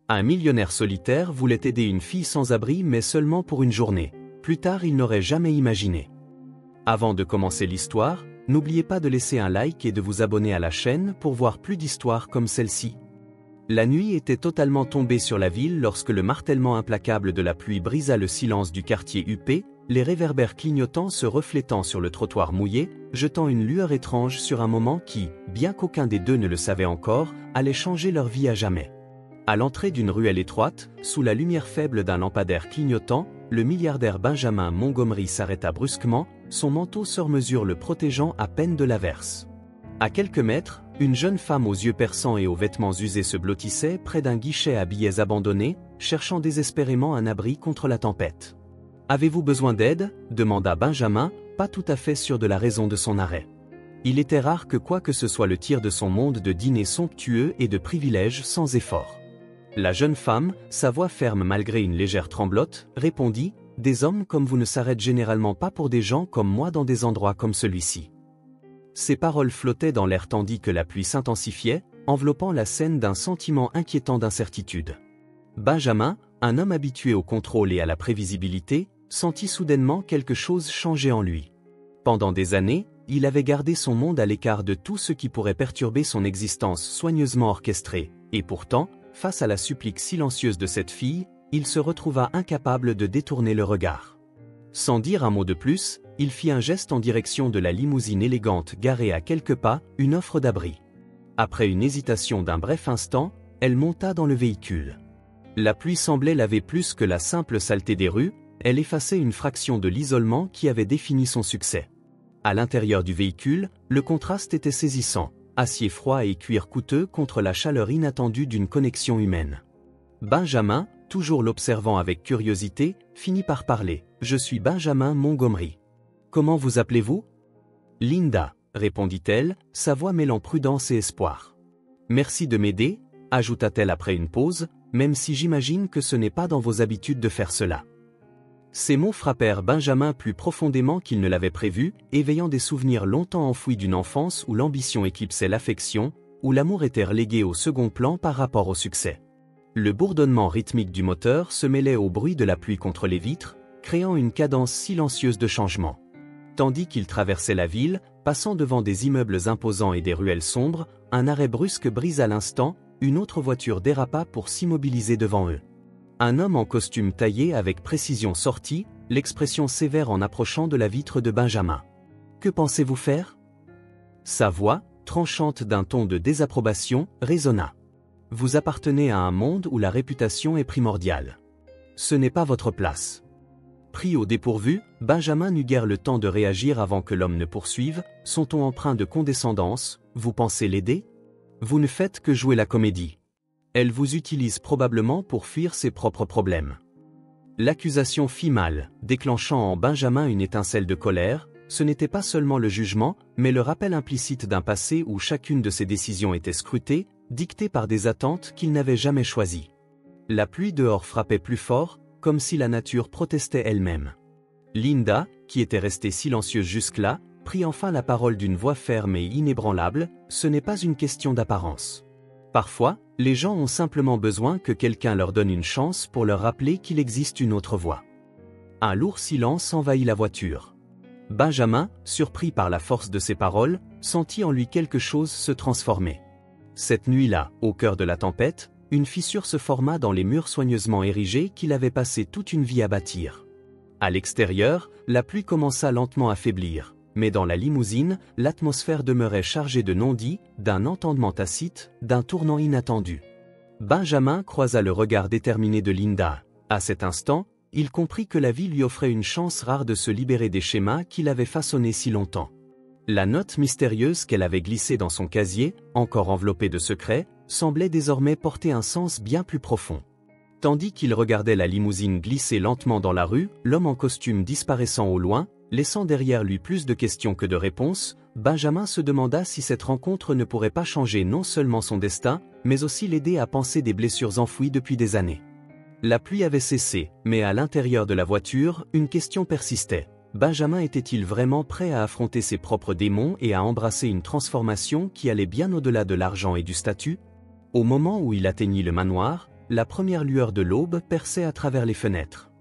Un millionnaire solitaire voulait aider une fille sans abri mais seulement pour une journée. Plus tard, il n'aurait jamais imaginé. Avant de commencer l'histoire, n'oubliez pas de laisser un like et de vous abonner à la chaîne pour voir plus d'histoires comme celle-ci. La nuit était totalement tombée sur la ville lorsque le martèlement implacable de la pluie brisa le silence du quartier huppé, les réverbères clignotants se reflétant sur le trottoir mouillé, jetant une lueur étrange sur un moment qui, bien qu'aucun des deux ne le savait encore, allait changer leur vie à jamais. À l'entrée d'une ruelle étroite, sous la lumière faible d'un lampadaire clignotant, le milliardaire Benjamin Montgomery s'arrêta brusquement, son manteau sur mesure le protégeant à peine de l'averse. À quelques mètres, une jeune femme aux yeux perçants et aux vêtements usés se blottissait près d'un guichet à billets abandonné, cherchant désespérément un abri contre la tempête. « Avez-vous besoin d'aide » demanda Benjamin, pas tout à fait sûr de la raison de son arrêt. Il était rare que quoi que ce soit le tire de son monde de dîner somptueux et de privilèges sans effort. La jeune femme, sa voix ferme malgré une légère tremblote, répondit « Des hommes comme vous ne s'arrêtent généralement pas pour des gens comme moi dans des endroits comme celui-ci. » Ces paroles flottaient dans l'air tandis que la pluie s'intensifiait, enveloppant la scène d'un sentiment inquiétant d'incertitude. Benjamin, un homme habitué au contrôle et à la prévisibilité, sentit soudainement quelque chose changer en lui. Pendant des années, il avait gardé son monde à l'écart de tout ce qui pourrait perturber son existence soigneusement orchestrée, et pourtant, face à la supplique silencieuse de cette fille, il se retrouva incapable de détourner le regard. Sans dire un mot de plus, il fit un geste en direction de la limousine élégante garée à quelques pas, une offre d'abri. Après une hésitation d'un bref instant, elle monta dans le véhicule. La pluie semblait laver plus que la simple saleté des rues, elle effaçait une fraction de l'isolement qui avait défini son succès. À l'intérieur du véhicule, le contraste était saisissant, acier froid et cuir coûteux contre la chaleur inattendue d'une connexion humaine. Benjamin, toujours l'observant avec curiosité, finit par parler. « Je suis Benjamin Montgomery. Comment vous appelez-vous » ? « Linda, » répondit-elle, sa voix mêlant prudence et espoir. « Merci de m'aider, » ajouta-t-elle après une pause, « même si j'imagine que ce n'est pas dans vos habitudes de faire cela. » Ces mots frappèrent Benjamin plus profondément qu'il ne l'avait prévu, éveillant des souvenirs longtemps enfouis d'une enfance où l'ambition éclipsait l'affection, où l'amour était relégué au second plan par rapport au succès. Le bourdonnement rythmique du moteur se mêlait au bruit de la pluie contre les vitres, créant une cadence silencieuse de changement. Tandis qu'ils traversaient la ville, passant devant des immeubles imposants et des ruelles sombres, un arrêt brusque brise à l'instant, une autre voiture dérapa pour s'immobiliser devant eux. Un homme en costume taillé avec précision sortit, l'expression sévère en approchant de la vitre de Benjamin. « Que pensez-vous faire » Sa voix, tranchante d'un ton de désapprobation, résonna. « Vous appartenez à un monde où la réputation est primordiale. Ce n'est pas votre place. » Pris au dépourvu, Benjamin n'eut guère le temps de réagir avant que l'homme ne poursuive, son ton empreint de condescendance. « Vous pensez l'aider ? Vous ne faites que jouer la comédie. Elle vous utilise probablement pour fuir ses propres problèmes. » L'accusation fit mal, déclenchant en Benjamin une étincelle de colère. Ce n'était pas seulement le jugement, mais le rappel implicite d'un passé où chacune de ses décisions était scrutée, dictée par des attentes qu'il n'avait jamais choisies. La pluie dehors frappait plus fort, comme si la nature protestait elle-même. Linda, qui était restée silencieuse jusque-là, prit enfin la parole d'une voix ferme et inébranlable. « Ce n'est pas une question d'apparence. Parfois, les gens ont simplement besoin que quelqu'un leur donne une chance pour leur rappeler qu'il existe une autre voie. » Un lourd silence envahit la voiture. Benjamin, surpris par la force de ces paroles, sentit en lui quelque chose se transformer. Cette nuit-là, au cœur de la tempête, une fissure se forma dans les murs soigneusement érigés qu'il avait passé toute une vie à bâtir. À l'extérieur, la pluie commença lentement à faiblir, mais dans la limousine, l'atmosphère demeurait chargée de non-dits, d'un entendement tacite, d'un tournant inattendu. Benjamin croisa le regard déterminé de Linda. À cet instant, il comprit que la vie lui offrait une chance rare de se libérer des schémas qu'il avait façonnés si longtemps. La note mystérieuse qu'elle avait glissée dans son casier, encore enveloppée de secrets, semblait désormais porter un sens bien plus profond. Tandis qu'il regardait la limousine glisser lentement dans la rue, l'homme en costume disparaissant au loin, laissant derrière lui plus de questions que de réponses, Benjamin se demanda si cette rencontre ne pourrait pas changer non seulement son destin, mais aussi l'aider à panser des blessures enfouies depuis des années. La pluie avait cessé, mais à l'intérieur de la voiture, une question persistait. Benjamin était-il vraiment prêt à affronter ses propres démons et à embrasser une transformation qui allait bien au-delà de l'argent et du statut ? Au moment où il atteignit le manoir, la première lueur de l'aube perçait à travers les fenêtres.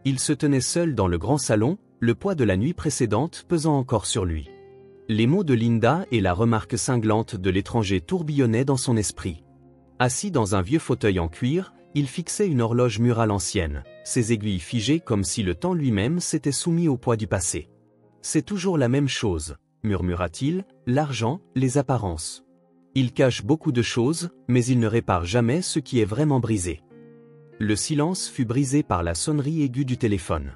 Il se tenait seul dans le grand salon, le poids de la nuit précédente pesant encore sur lui. Les mots de Linda et la remarque cinglante de l'étranger tourbillonnaient dans son esprit. Assis dans un vieux fauteuil en cuir, il fixait une horloge murale ancienne, ses aiguilles figées comme si le temps lui-même s'était soumis au poids du passé. « C'est toujours la même chose », murmura-t-il, « l'argent, les apparences. Il cache beaucoup de choses, mais il ne répare jamais ce qui est vraiment brisé. » Le silence fut brisé par la sonnerie aiguë du téléphone.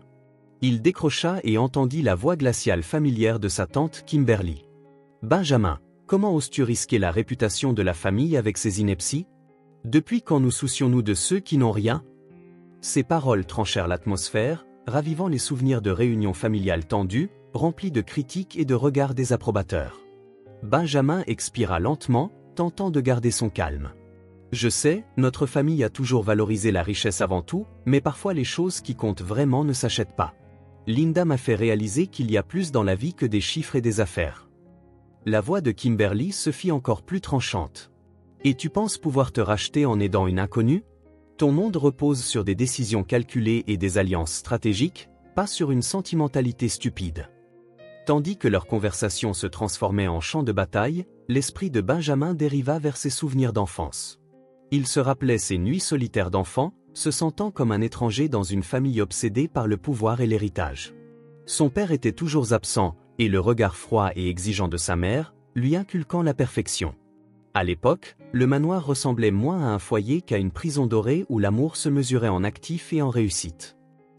Il décrocha et entendit la voix glaciale familière de sa tante Kimberly. « Benjamin, comment oses-tu risquer la réputation de la famille avec ces inepties? Depuis quand nous soucions-nous de ceux qui n'ont rien ?» Ces paroles tranchèrent l'atmosphère, ravivant les souvenirs de réunions familiales tendues, remplies de critiques et de regards désapprobateurs. Benjamin expira lentement, tentant de garder son calme. « Je sais, notre famille a toujours valorisé la richesse avant tout, mais parfois les choses qui comptent vraiment ne s'achètent pas. Linda m'a fait réaliser qu'il y a plus dans la vie que des chiffres et des affaires. » La voix de Kimberly se fit encore plus tranchante. « Et tu penses pouvoir te racheter en aidant une inconnue? Ton monde repose sur des décisions calculées et des alliances stratégiques, pas sur une sentimentalité stupide. » Tandis que leur conversation se transformait en champ de bataille, l'esprit de Benjamin dériva vers ses souvenirs d'enfance. Il se rappelait ses nuits solitaires d'enfant, se sentant comme un étranger dans une famille obsédée par le pouvoir et l'héritage. Son père était toujours absent, et le regard froid et exigeant de sa mère, lui inculquant la perfection. À l'époque, le manoir ressemblait moins à un foyer qu'à une prison dorée où l'amour se mesurait en actif et en réussite.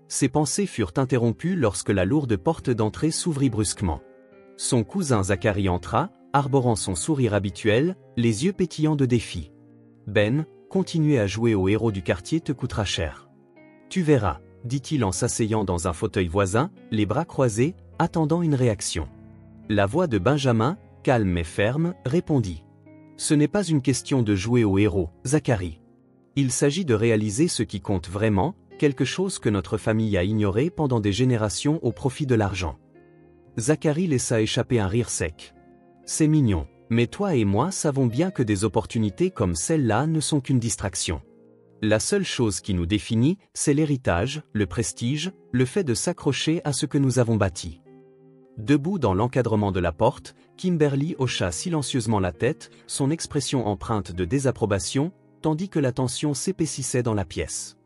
Ses pensées furent interrompues lorsque la lourde porte d'entrée s'ouvrit brusquement. Son cousin Zacharie entra, arborant son sourire habituel, les yeux pétillants de défi. « Ben, continuer à jouer au héros du quartier te coûtera cher. Tu verras, » dit-il en s'asseyant dans un fauteuil voisin, les bras croisés, attendant une réaction. La voix de Benjamin, calme mais ferme, répondit. « Ce n'est pas une question de jouer au héros, Zacharie. Il s'agit de réaliser ce qui compte vraiment, quelque chose que notre famille a ignoré pendant des générations au profit de l'argent. » Zacharie laissa échapper un rire sec. « C'est mignon, mais toi et moi savons bien que des opportunités comme celle-là ne sont qu'une distraction. La seule chose qui nous définit, c'est l'héritage, le prestige, le fait de s'accrocher à ce que nous avons bâti. » Debout dans l'encadrement de la porte, Kimberly hocha silencieusement la tête, son expression empreinte de désapprobation, tandis que la tension s'épaississait dans la pièce.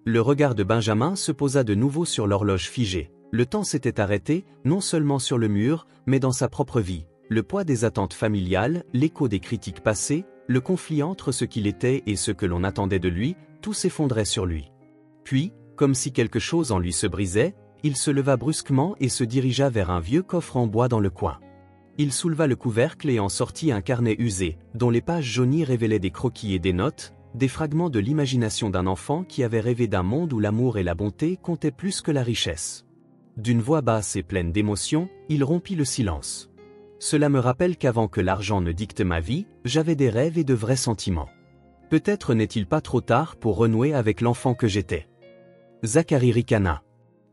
Le regard de Benjamin se posa de nouveau sur l'horloge figée. Le temps s'était arrêté, non seulement sur le mur, mais dans sa propre vie. Le poids des attentes familiales, l'écho des critiques passées, le conflit entre ce qu'il était et ce que l'on attendait de lui, tout s'effondrait sur lui. Puis, comme si quelque chose en lui se brisait, il se leva brusquement et se dirigea vers un vieux coffre en bois dans le coin. Il souleva le couvercle et en sortit un carnet usé, dont les pages jaunies révélaient des croquis et des notes, des fragments de l'imagination d'un enfant qui avait rêvé d'un monde où l'amour et la bonté comptaient plus que la richesse. D'une voix basse et pleine d'émotion, il rompit le silence. « Cela me rappelle qu'avant que l'argent ne dicte ma vie, j'avais des rêves et de vrais sentiments. Peut-être n'est-il pas trop tard pour renouer avec l'enfant que j'étais. » Zacharie ricana.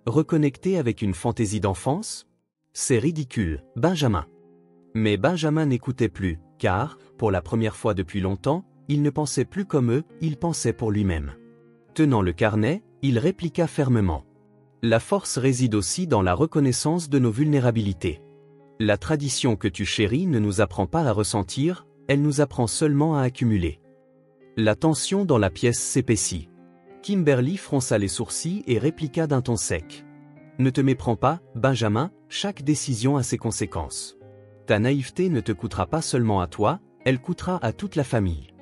Reconnecter avec une fantaisie d'enfance? C'est ridicule, Benjamin. Mais Benjamin n'écoutait plus, car, pour la première fois depuis longtemps, il ne pensait plus comme eux, il pensait pour lui-même. Tenant le carnet, il répliqua fermement. La force réside aussi dans la reconnaissance de nos vulnérabilités. La tradition que tu chéris ne nous apprend pas à ressentir, elle nous apprend seulement à accumuler. La tension dans la pièce s'épaissit. Kimberly fronça les sourcils et répliqua d'un ton sec. Ne te méprends pas, Benjamin, chaque décision a ses conséquences. Ta naïveté ne te coûtera pas seulement à toi, elle coûtera à toute la famille.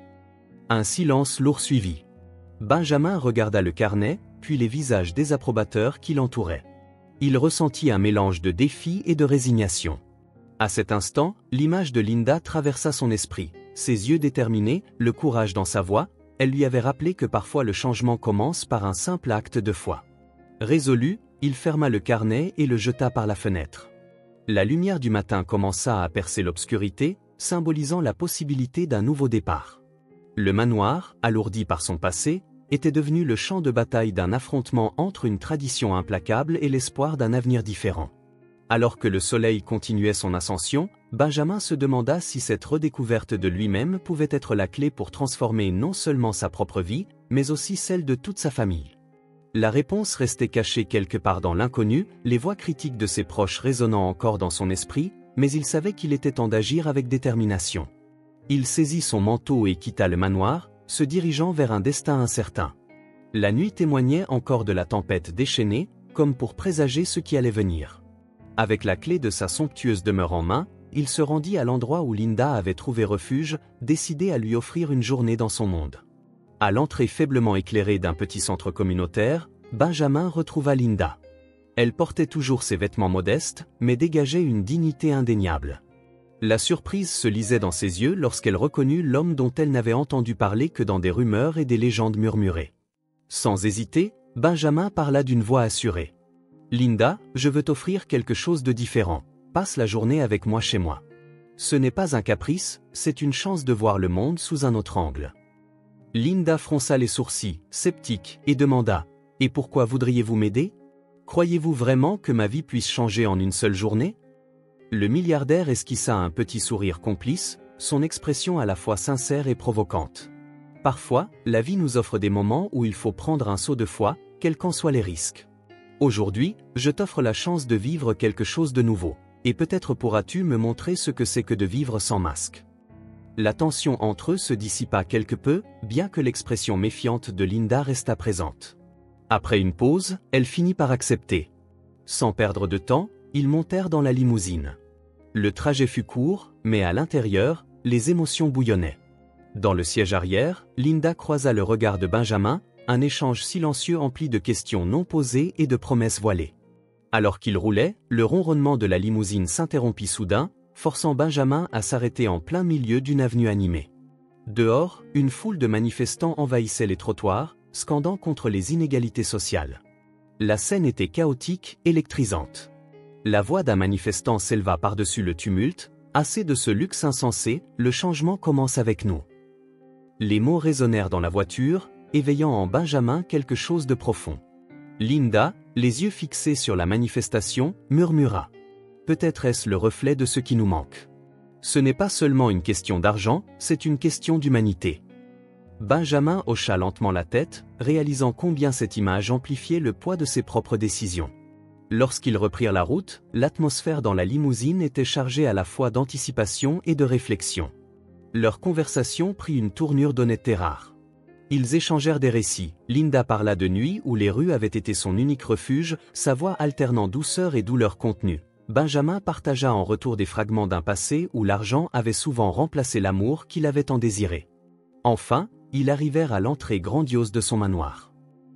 Un silence lourd suivit. Benjamin regarda le carnet, puis les visages désapprobateurs qui l'entouraient. Il ressentit un mélange de défi et de résignation. À cet instant, l'image de Linda traversa son esprit, ses yeux déterminés, le courage dans sa voix, elle lui avait rappelé que parfois le changement commence par un simple acte de foi. Résolu, il ferma le carnet et le jeta par la fenêtre. La lumière du matin commença à percer l'obscurité, symbolisant la possibilité d'un nouveau départ. Le manoir, alourdi par son passé, était devenu le champ de bataille d'un affrontement entre une tradition implacable et l'espoir d'un avenir différent. Alors que le soleil continuait son ascension, Benjamin se demanda si cette redécouverte de lui-même pouvait être la clé pour transformer non seulement sa propre vie, mais aussi celle de toute sa famille. La réponse restait cachée quelque part dans l'inconnu, les voix critiques de ses proches résonnant encore dans son esprit, mais il savait qu'il était temps d'agir avec détermination. Il saisit son manteau et quitta le manoir, se dirigeant vers un destin incertain. La nuit témoignait encore de la tempête déchaînée, comme pour présager ce qui allait venir. Avec la clé de sa somptueuse demeure en main, il se rendit à l'endroit où Linda avait trouvé refuge, décidé à lui offrir une journée dans son monde. À l'entrée faiblement éclairée d'un petit centre communautaire, Benjamin retrouva Linda. Elle portait toujours ses vêtements modestes, mais dégageait une dignité indéniable. La surprise se lisait dans ses yeux lorsqu'elle reconnut l'homme dont elle n'avait entendu parler que dans des rumeurs et des légendes murmurées. Sans hésiter, Benjamin parla d'une voix assurée. « Linda, je veux t'offrir quelque chose de différent. Passe la journée avec moi chez moi. Ce n'est pas un caprice, c'est une chance de voir le monde sous un autre angle. » Linda fronça les sourcils, sceptique, et demanda « Et pourquoi voudriez-vous m'aider? Croyez-vous vraiment que ma vie puisse changer en une seule journée ?» Le milliardaire esquissa un petit sourire complice, son expression à la fois sincère et provocante. « Parfois, la vie nous offre des moments où il faut prendre un saut de foi, quels qu'en soient les risques. Aujourd'hui, je t'offre la chance de vivre quelque chose de nouveau, et peut-être pourras-tu me montrer ce que c'est que de vivre sans masque. » La tension entre eux se dissipa quelque peu, bien que l'expression méfiante de Linda restât présente. Après une pause, elle finit par accepter. Sans perdre de temps, ils montèrent dans la limousine. Le trajet fut court, mais à l'intérieur, les émotions bouillonnaient. Dans le siège arrière, Linda croisa le regard de Benjamin, un échange silencieux empli de questions non posées et de promesses voilées. Alors qu'il roulait, le ronronnement de la limousine s'interrompit soudain, forçant Benjamin à s'arrêter en plein milieu d'une avenue animée. Dehors, une foule de manifestants envahissait les trottoirs, scandant contre les inégalités sociales. La scène était chaotique, électrisante. La voix d'un manifestant s'éleva par-dessus le tumulte, « Assez de ce luxe insensé, le changement commence avec nous. » Les mots résonnèrent dans la voiture, éveillant en Benjamin quelque chose de profond. Linda, les yeux fixés sur la manifestation, murmura. Peut-être est-ce le reflet de ce qui nous manque. Ce n'est pas seulement une question d'argent, c'est une question d'humanité. Benjamin hocha lentement la tête, réalisant combien cette image amplifiait le poids de ses propres décisions. Lorsqu'ils reprirent la route, l'atmosphère dans la limousine était chargée à la fois d'anticipation et de réflexion. Leur conversation prit une tournure d'honnêteté rare. Ils échangèrent des récits. Linda parla de nuits où les rues avaient été son unique refuge, sa voix alternant douceur et douleur contenue. Benjamin partagea en retour des fragments d'un passé où l'argent avait souvent remplacé l'amour qu'il avait tant désiré. Enfin, ils arrivèrent à l'entrée grandiose de son manoir.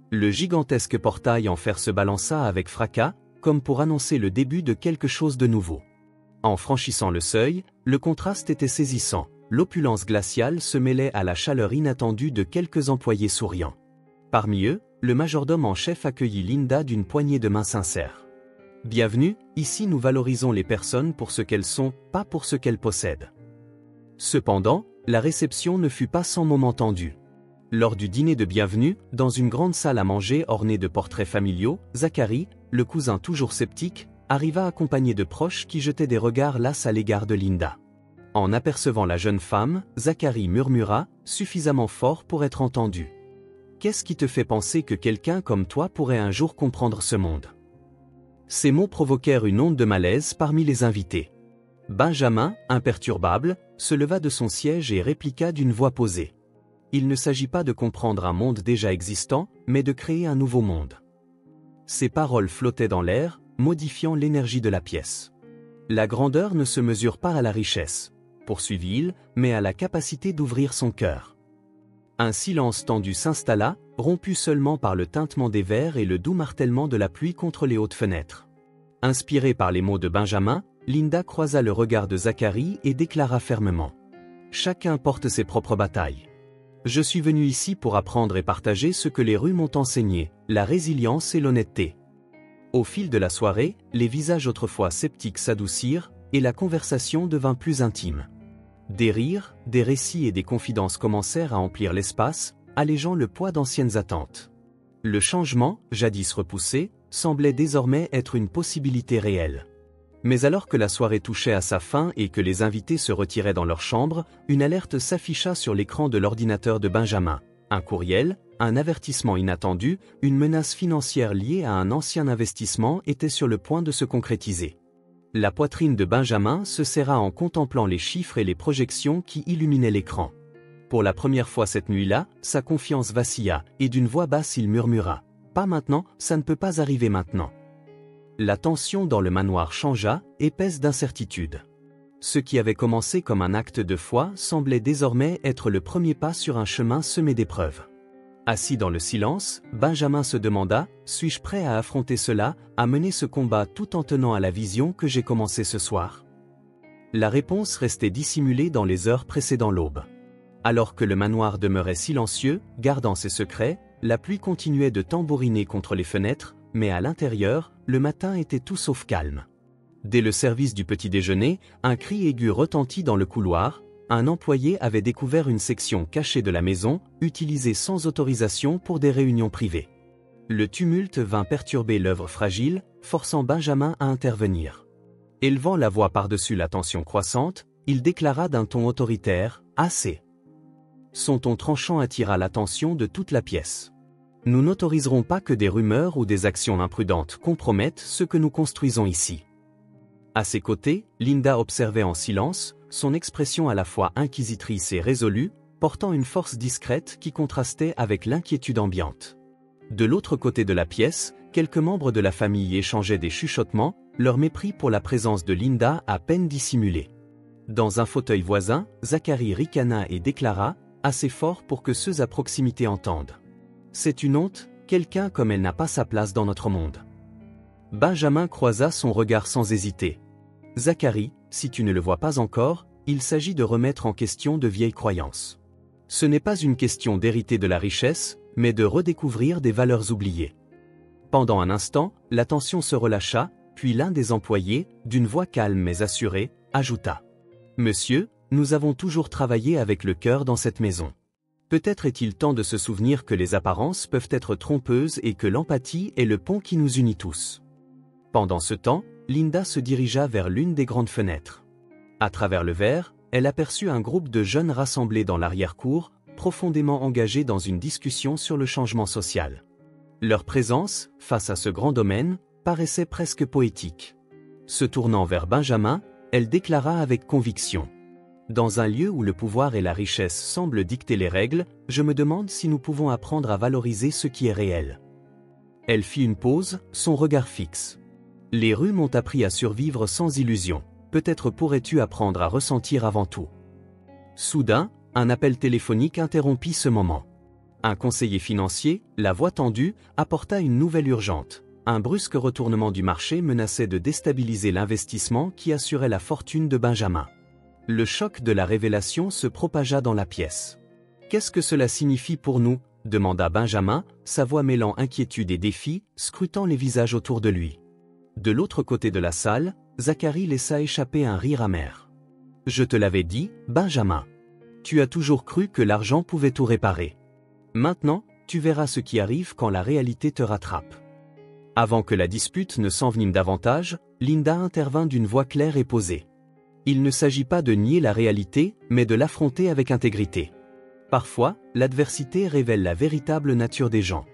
Le gigantesque portail en fer se balança avec fracas, comme pour annoncer le début de quelque chose de nouveau. En franchissant le seuil, le contraste était saisissant. L'opulence glaciale se mêlait à la chaleur inattendue de quelques employés souriants. Parmi eux, le majordome en chef accueillit Linda d'une poignée de main sincère. « Bienvenue, ici nous valorisons les personnes pour ce qu'elles sont, pas pour ce qu'elles possèdent. » Cependant, la réception ne fut pas sans moment tendu. Lors du dîner de bienvenue, dans une grande salle à manger ornée de portraits familiaux, Zacharie, le cousin toujours sceptique, arriva accompagné de proches qui jetaient des regards lasses à l'égard de Linda. En apercevant la jeune femme, Zacharie murmura, suffisamment fort pour être entendu. « Qu'est-ce qui te fait penser que quelqu'un comme toi pourrait un jour comprendre ce monde ?» Ces mots provoquèrent une onde de malaise parmi les invités. Benjamin, imperturbable, se leva de son siège et répliqua d'une voix posée. « Il ne s'agit pas de comprendre un monde déjà existant, mais de créer un nouveau monde. » Ces paroles flottaient dans l'air, modifiant l'énergie de la pièce. « La grandeur ne se mesure pas à la richesse. » poursuivit-il, mais à la capacité d'ouvrir son cœur. Un silence tendu s'installa, rompu seulement par le tintement des verres et le doux martèlement de la pluie contre les hautes fenêtres. Inspirée par les mots de Benjamin, Linda croisa le regard de Zacharie et déclara fermement. « Chacun porte ses propres batailles. Je suis venu ici pour apprendre et partager ce que les rues m'ont enseigné, la résilience et l'honnêteté. » Au fil de la soirée, les visages autrefois sceptiques s'adoucirent, et la conversation devint plus intime. Des rires, des récits et des confidences commencèrent à emplir l'espace, allégeant le poids d'anciennes attentes. Le changement, jadis repoussé, semblait désormais être une possibilité réelle. Mais alors que la soirée touchait à sa fin et que les invités se retiraient dans leur chambre, une alerte s'afficha sur l'écran de l'ordinateur de Benjamin. Un courriel, un avertissement inattendu, une menace financière liée à un ancien investissement était sur le point de se concrétiser. La poitrine de Benjamin se serra en contemplant les chiffres et les projections qui illuminaient l'écran. Pour la première fois cette nuit-là, sa confiance vacilla, et d'une voix basse il murmura « Pas maintenant, ça ne peut pas arriver maintenant ». La tension dans le manoir changea, épaisse d'incertitude. Ce qui avait commencé comme un acte de foi semblait désormais être le premier pas sur un chemin semé d'épreuves. Assis dans le silence, Benjamin se demanda « Suis-je prêt à affronter cela, à mener ce combat tout en tenant à la vision que j'ai commencée ce soir ?» La réponse restait dissimulée dans les heures précédant l'aube. Alors que le manoir demeurait silencieux, gardant ses secrets, la pluie continuait de tambouriner contre les fenêtres, mais à l'intérieur, le matin était tout sauf calme. Dès le service du petit déjeuner, un cri aigu retentit dans le couloir. Un employé avait découvert une section cachée de la maison, utilisée sans autorisation pour des réunions privées. Le tumulte vint perturber l'œuvre fragile, forçant Benjamin à intervenir. Élevant la voix par-dessus la tension croissante, il déclara d'un ton autoritaire « Assez ». Son ton tranchant attira l'attention de toute la pièce. Nous n'autoriserons pas que des rumeurs ou des actions imprudentes compromettent ce que nous construisons ici. À ses côtés, Linda observait en silence, son expression à la fois inquisitrice et résolue, portant une force discrète qui contrastait avec l'inquiétude ambiante. De l'autre côté de la pièce, quelques membres de la famille échangeaient des chuchotements, leur mépris pour la présence de Linda à peine dissimulé. Dans un fauteuil voisin, Zacharie ricana et déclara, assez fort pour que ceux à proximité entendent. C'est une honte, quelqu'un comme elle n'a pas sa place dans notre monde. Benjamin croisa son regard sans hésiter. Zacharie, si tu ne le vois pas encore, il s'agit de remettre en question de vieilles croyances. Ce n'est pas une question d'hériter de la richesse, mais de redécouvrir des valeurs oubliées. Pendant un instant, la tension se relâcha, puis l'un des employés, d'une voix calme mais assurée, ajouta « Monsieur, nous avons toujours travaillé avec le cœur dans cette maison. Peut-être est-il temps de se souvenir que les apparences peuvent être trompeuses et que l'empathie est le pont qui nous unit tous. » Pendant ce temps, Linda se dirigea vers l'une des grandes fenêtres. À travers le verre, elle aperçut un groupe de jeunes rassemblés dans l'arrière-cour, profondément engagés dans une discussion sur le changement social. Leur présence, face à ce grand domaine, paraissait presque poétique. Se tournant vers Benjamin, elle déclara avec conviction. Dans un lieu où le pouvoir et la richesse semblent dicter les règles, je me demande si nous pouvons apprendre à valoriser ce qui est réel. Elle fit une pause, son regard fixe. Les rues m'ont appris à survivre sans illusion. Peut-être pourrais-tu apprendre à ressentir avant tout. Soudain, un appel téléphonique interrompit ce moment. Un conseiller financier, la voix tendue, apporta une nouvelle urgente. Un brusque retournement du marché menaçait de déstabiliser l'investissement qui assurait la fortune de Benjamin. Le choc de la révélation se propagea dans la pièce. « Qu'est-ce que cela signifie pour nous ?» demanda Benjamin, sa voix mêlant inquiétude et défi, scrutant les visages autour de lui. De l'autre côté de la salle, Zacharie laissa échapper un rire amer. « Je te l'avais dit, Benjamin. Tu as toujours cru que l'argent pouvait tout réparer. Maintenant, tu verras ce qui arrive quand la réalité te rattrape. » Avant que la dispute ne s'envenime davantage, Linda intervint d'une voix claire et posée. Il ne s'agit pas de nier la réalité, mais de l'affronter avec intégrité. Parfois, l'adversité révèle la véritable nature des gens.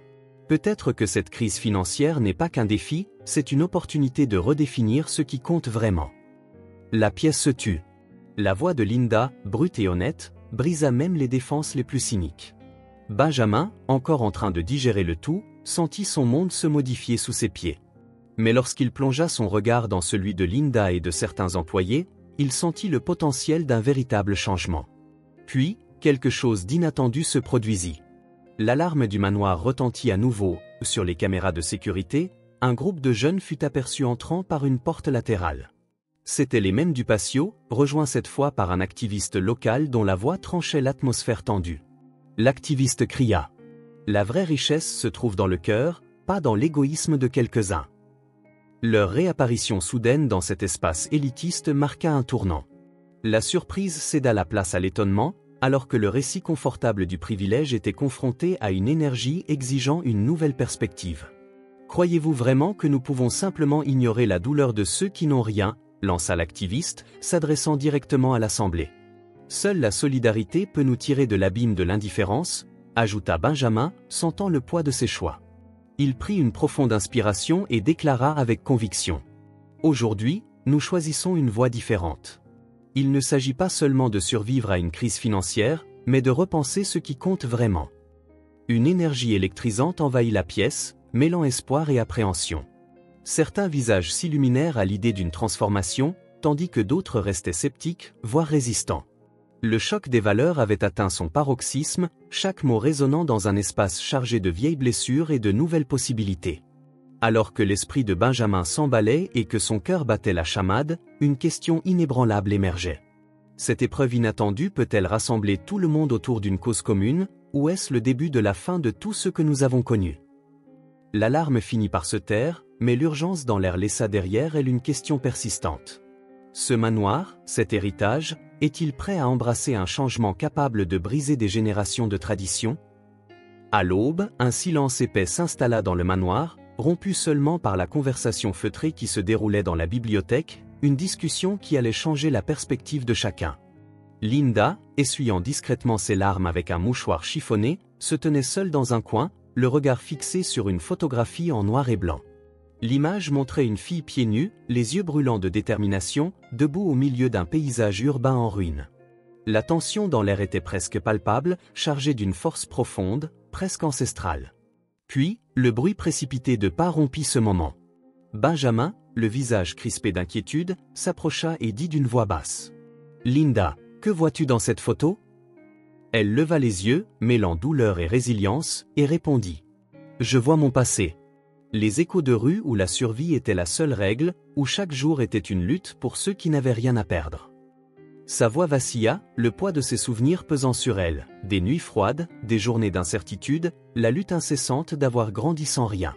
Peut-être que cette crise financière n'est pas qu'un défi, c'est une opportunité de redéfinir ce qui compte vraiment. La pièce se tut. La voix de Linda, brute et honnête, brisa même les défenses les plus cyniques. Benjamin, encore en train de digérer le tout, sentit son monde se modifier sous ses pieds. Mais lorsqu'il plongea son regard dans celui de Linda et de certains employés, il sentit le potentiel d'un véritable changement. Puis, quelque chose d'inattendu se produisit. L'alarme du manoir retentit à nouveau. Sur les caméras de sécurité, un groupe de jeunes fut aperçu entrant par une porte latérale. C'étaient les mêmes du patio, rejoints cette fois par un activiste local dont la voix tranchait l'atmosphère tendue. L'activiste cria. La vraie richesse se trouve dans le cœur, pas dans l'égoïsme de quelques-uns. Leur réapparition soudaine dans cet espace élitiste marqua un tournant. La surprise céda la place à l'étonnement, alors que le récit confortable du privilège était confronté à une énergie exigeant une nouvelle perspective. Croyez-vous vraiment que nous pouvons simplement ignorer la douleur de ceux qui n'ont rien, lança l'activiste, s'adressant directement à l'Assemblée. Seule la solidarité peut nous tirer de l'abîme de l'indifférence, ajouta Benjamin, sentant le poids de ses choix. Il prit une profonde inspiration et déclara avec conviction. Aujourd'hui, nous choisissons une voie différente. Il ne s'agit pas seulement de survivre à une crise financière, mais de repenser ce qui compte vraiment. Une énergie électrisante envahit la pièce, mêlant espoir et appréhension. Certains visages s'illuminèrent à l'idée d'une transformation, tandis que d'autres restaient sceptiques, voire résistants. Le choc des valeurs avait atteint son paroxysme, chaque mot résonnant dans un espace chargé de vieilles blessures et de nouvelles possibilités. Alors que l'esprit de Benjamin s'emballait et que son cœur battait la chamade, une question inébranlable émergeait. Cette épreuve inattendue peut-elle rassembler tout le monde autour d'une cause commune, ou est-ce le début de la fin de tout ce que nous avons connu? L'alarme finit par se taire, mais l'urgence dans l'air laissa derrière elle une question persistante. Ce manoir, cet héritage, est-il prêt à embrasser un changement capable de briser des générations de traditions? À l'aube, un silence épais s'installa dans le manoir, rompu seulement par la conversation feutrée qui se déroulait dans la bibliothèque, une discussion qui allait changer la perspective de chacun. Linda, essuyant discrètement ses larmes avec un mouchoir chiffonné, se tenait seule dans un coin, le regard fixé sur une photographie en noir et blanc. L'image montrait une fille pieds nus, les yeux brûlants de détermination, debout au milieu d'un paysage urbain en ruine. La tension dans l'air était presque palpable, chargée d'une force profonde, presque ancestrale. Puis, le bruit précipité de pas rompit ce moment. Benjamin, le visage crispé d'inquiétude, s'approcha et dit d'une voix basse. « Linda, que vois-tu dans cette photo ?» Elle leva les yeux, mêlant douleur et résilience, et répondit. « Je vois mon passé. » Les échos de rue où la survie était la seule règle, où chaque jour était une lutte pour ceux qui n'avaient rien à perdre. Sa voix vacilla, le poids de ses souvenirs pesant sur elle, des nuits froides, des journées d'incertitude, la lutte incessante d'avoir grandi sans rien.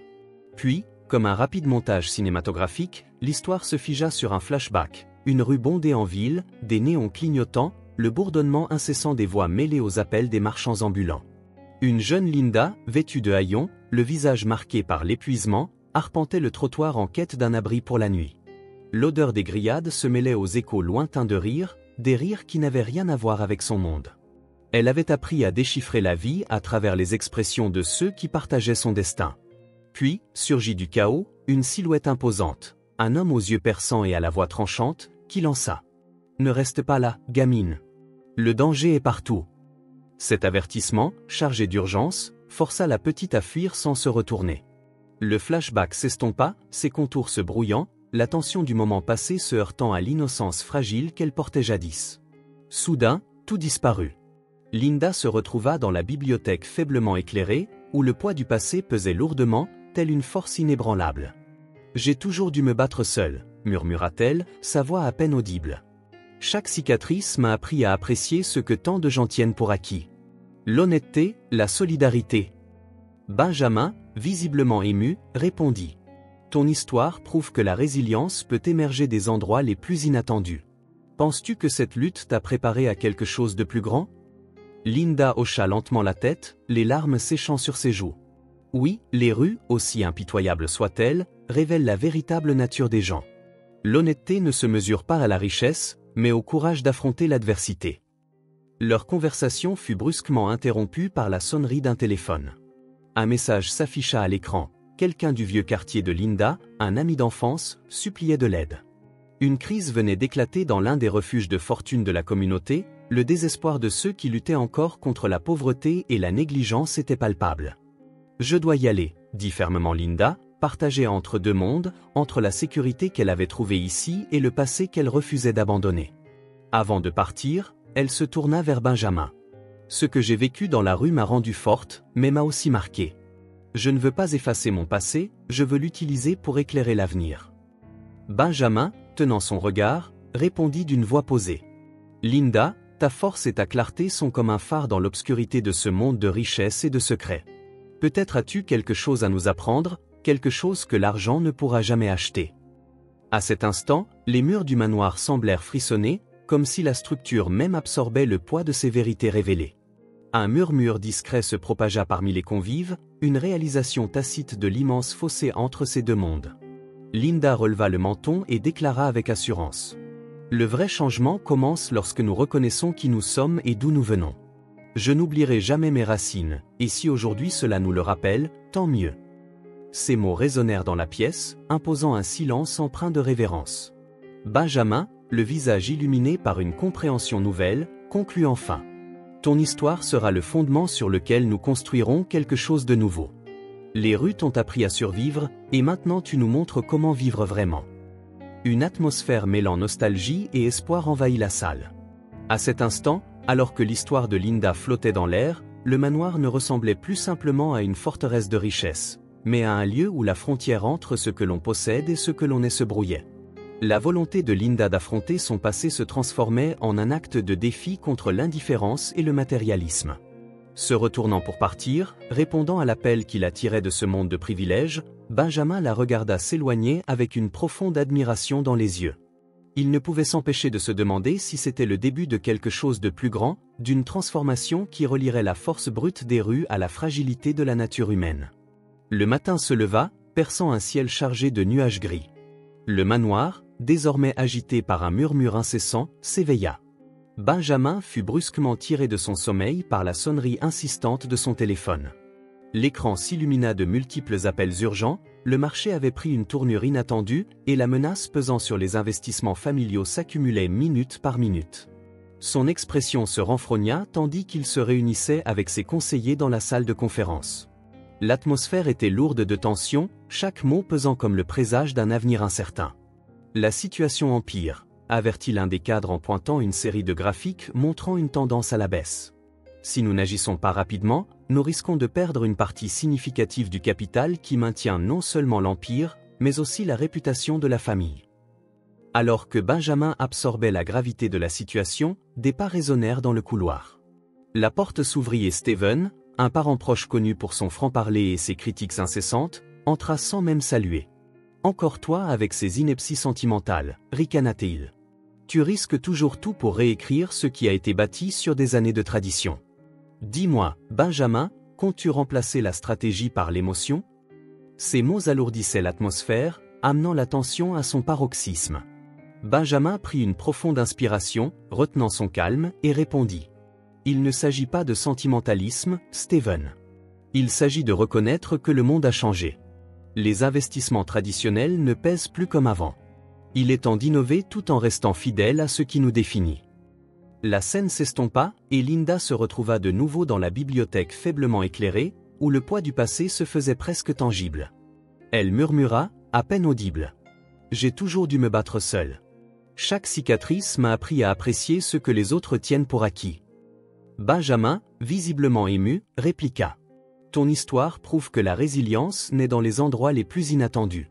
Puis, comme un rapide montage cinématographique, l'histoire se figea sur un flashback, une rue bondée en ville, des néons clignotants, le bourdonnement incessant des voix mêlées aux appels des marchands ambulants. Une jeune Linda, vêtue de haillons, le visage marqué par l'épuisement, arpentait le trottoir en quête d'un abri pour la nuit. L'odeur des grillades se mêlait aux échos lointains de rires, des rires qui n'avaient rien à voir avec son monde. Elle avait appris à déchiffrer la vie à travers les expressions de ceux qui partageaient son destin. Puis, surgit du chaos, une silhouette imposante, un homme aux yeux perçants et à la voix tranchante, qui lança. « Ne reste pas là, gamine. Le danger est partout. » Cet avertissement, chargé d'urgence, força la petite à fuir sans se retourner. Le flashback s'estompa, ses contours se brouillant, la tension du moment passé se heurtant à l'innocence fragile qu'elle portait jadis. Soudain, tout disparut. Linda se retrouva dans la bibliothèque faiblement éclairée, où le poids du passé pesait lourdement, telle une force inébranlable. « J'ai toujours dû me battre seule », murmura-t-elle, sa voix à peine audible. Chaque cicatrice m'a appris à apprécier ce que tant de gens tiennent pour acquis. L'honnêteté, la solidarité. Benjamin, visiblement ému, répondit. Ton histoire prouve que la résilience peut émerger des endroits les plus inattendus. Penses-tu que cette lutte t'a préparé à quelque chose de plus grand? Linda hocha lentement la tête, les larmes séchant sur ses joues. Oui, les rues, aussi impitoyables soient-elles, révèlent la véritable nature des gens. L'honnêteté ne se mesure pas à la richesse, mais au courage d'affronter l'adversité. Leur conversation fut brusquement interrompue par la sonnerie d'un téléphone. Un message s'afficha à l'écran. Quelqu'un du vieux quartier de Linda, un ami d'enfance, suppliait de l'aide. Une crise venait d'éclater dans l'un des refuges de fortune de la communauté, le désespoir de ceux qui luttaient encore contre la pauvreté et la négligence était palpable. « Je dois y aller », dit fermement Linda, partagée entre deux mondes, entre la sécurité qu'elle avait trouvée ici et le passé qu'elle refusait d'abandonner. Avant de partir, elle se tourna vers Benjamin. « Ce que j'ai vécu dans la rue m'a rendue forte, mais m'a aussi marquée. Je ne veux pas effacer mon passé, je veux l'utiliser pour éclairer l'avenir. » Benjamin, tenant son regard, répondit d'une voix posée. « Linda, ta force et ta clarté sont comme un phare dans l'obscurité de ce monde de richesse et de secrets. Peut-être as-tu quelque chose à nous apprendre, quelque chose que l'argent ne pourra jamais acheter. » À cet instant, les murs du manoir semblèrent frissonner, comme si la structure même absorbait le poids de ces vérités révélées. Un murmure discret se propagea parmi les convives, une réalisation tacite de l'immense fossé entre ces deux mondes. Linda releva le menton et déclara avec assurance. Le vrai changement commence lorsque nous reconnaissons qui nous sommes et d'où nous venons. Je n'oublierai jamais mes racines, et si aujourd'hui cela nous le rappelle, tant mieux. Ces mots résonnèrent dans la pièce, imposant un silence empreint de révérence. Benjamin, le visage illuminé par une compréhension nouvelle, conclut enfin. Ton histoire sera le fondement sur lequel nous construirons quelque chose de nouveau. Les rues t'ont appris à survivre, et maintenant tu nous montres comment vivre vraiment. Une atmosphère mêlant nostalgie et espoir envahit la salle. À cet instant, alors que l'histoire de Linda flottait dans l'air, le manoir ne ressemblait plus simplement à une forteresse de richesse, mais à un lieu où la frontière entre ce que l'on possède et ce que l'on est se brouillait. La volonté de Linda d'affronter son passé se transformait en un acte de défi contre l'indifférence et le matérialisme. Se retournant pour partir, répondant à l'appel qui l'attirait de ce monde de privilèges, Benjamin la regarda s'éloigner avec une profonde admiration dans les yeux. Il ne pouvait s'empêcher de se demander si c'était le début de quelque chose de plus grand, d'une transformation qui relierait la force brute des rues à la fragilité de la nature humaine. Le matin se leva, perçant un ciel chargé de nuages gris. Le manoir, désormais agité par un murmure incessant, s'éveilla. Benjamin fut brusquement tiré de son sommeil par la sonnerie insistante de son téléphone. L'écran s'illumina de multiples appels urgents, le marché avait pris une tournure inattendue et la menace pesant sur les investissements familiaux s'accumulait minute par minute. Son expression se renfrogna tandis qu'il se réunissait avec ses conseillers dans la salle de conférence. L'atmosphère était lourde de tension, chaque mot pesant comme le présage d'un avenir incertain. La situation empire, avertit l'un des cadres en pointant une série de graphiques montrant une tendance à la baisse. Si nous n'agissons pas rapidement, nous risquons de perdre une partie significative du capital qui maintient non seulement l'empire, mais aussi la réputation de la famille. Alors que Benjamin absorbait la gravité de la situation, des pas résonnèrent dans le couloir. La porte s'ouvrit et Steven, un parent proche connu pour son franc-parler et ses critiques incessantes, entra sans même saluer. « Encore toi avec ces inepties sentimentales, ricana-t-il. Tu risques toujours tout pour réécrire ce qui a été bâti sur des années de tradition. Dis-moi, Benjamin, comptes-tu remplacer la stratégie par l'émotion ?» Ces mots alourdissaient l'atmosphère, amenant l'attention à son paroxysme. Benjamin prit une profonde inspiration, retenant son calme, et répondit. « Il ne s'agit pas de sentimentalisme, Steven. Il s'agit de reconnaître que le monde a changé. Les investissements traditionnels ne pèsent plus comme avant. Il est temps d'innover tout en restant fidèle à ce qui nous définit. » La scène s'estompa, et Linda se retrouva de nouveau dans la bibliothèque faiblement éclairée, où le poids du passé se faisait presque tangible. Elle murmura, à peine audible. « J'ai toujours dû me battre seule. Chaque cicatrice m'a appris à apprécier ce que les autres tiennent pour acquis. » Benjamin, visiblement ému, répliqua. « Ton histoire prouve que la résilience naît dans les endroits les plus inattendus.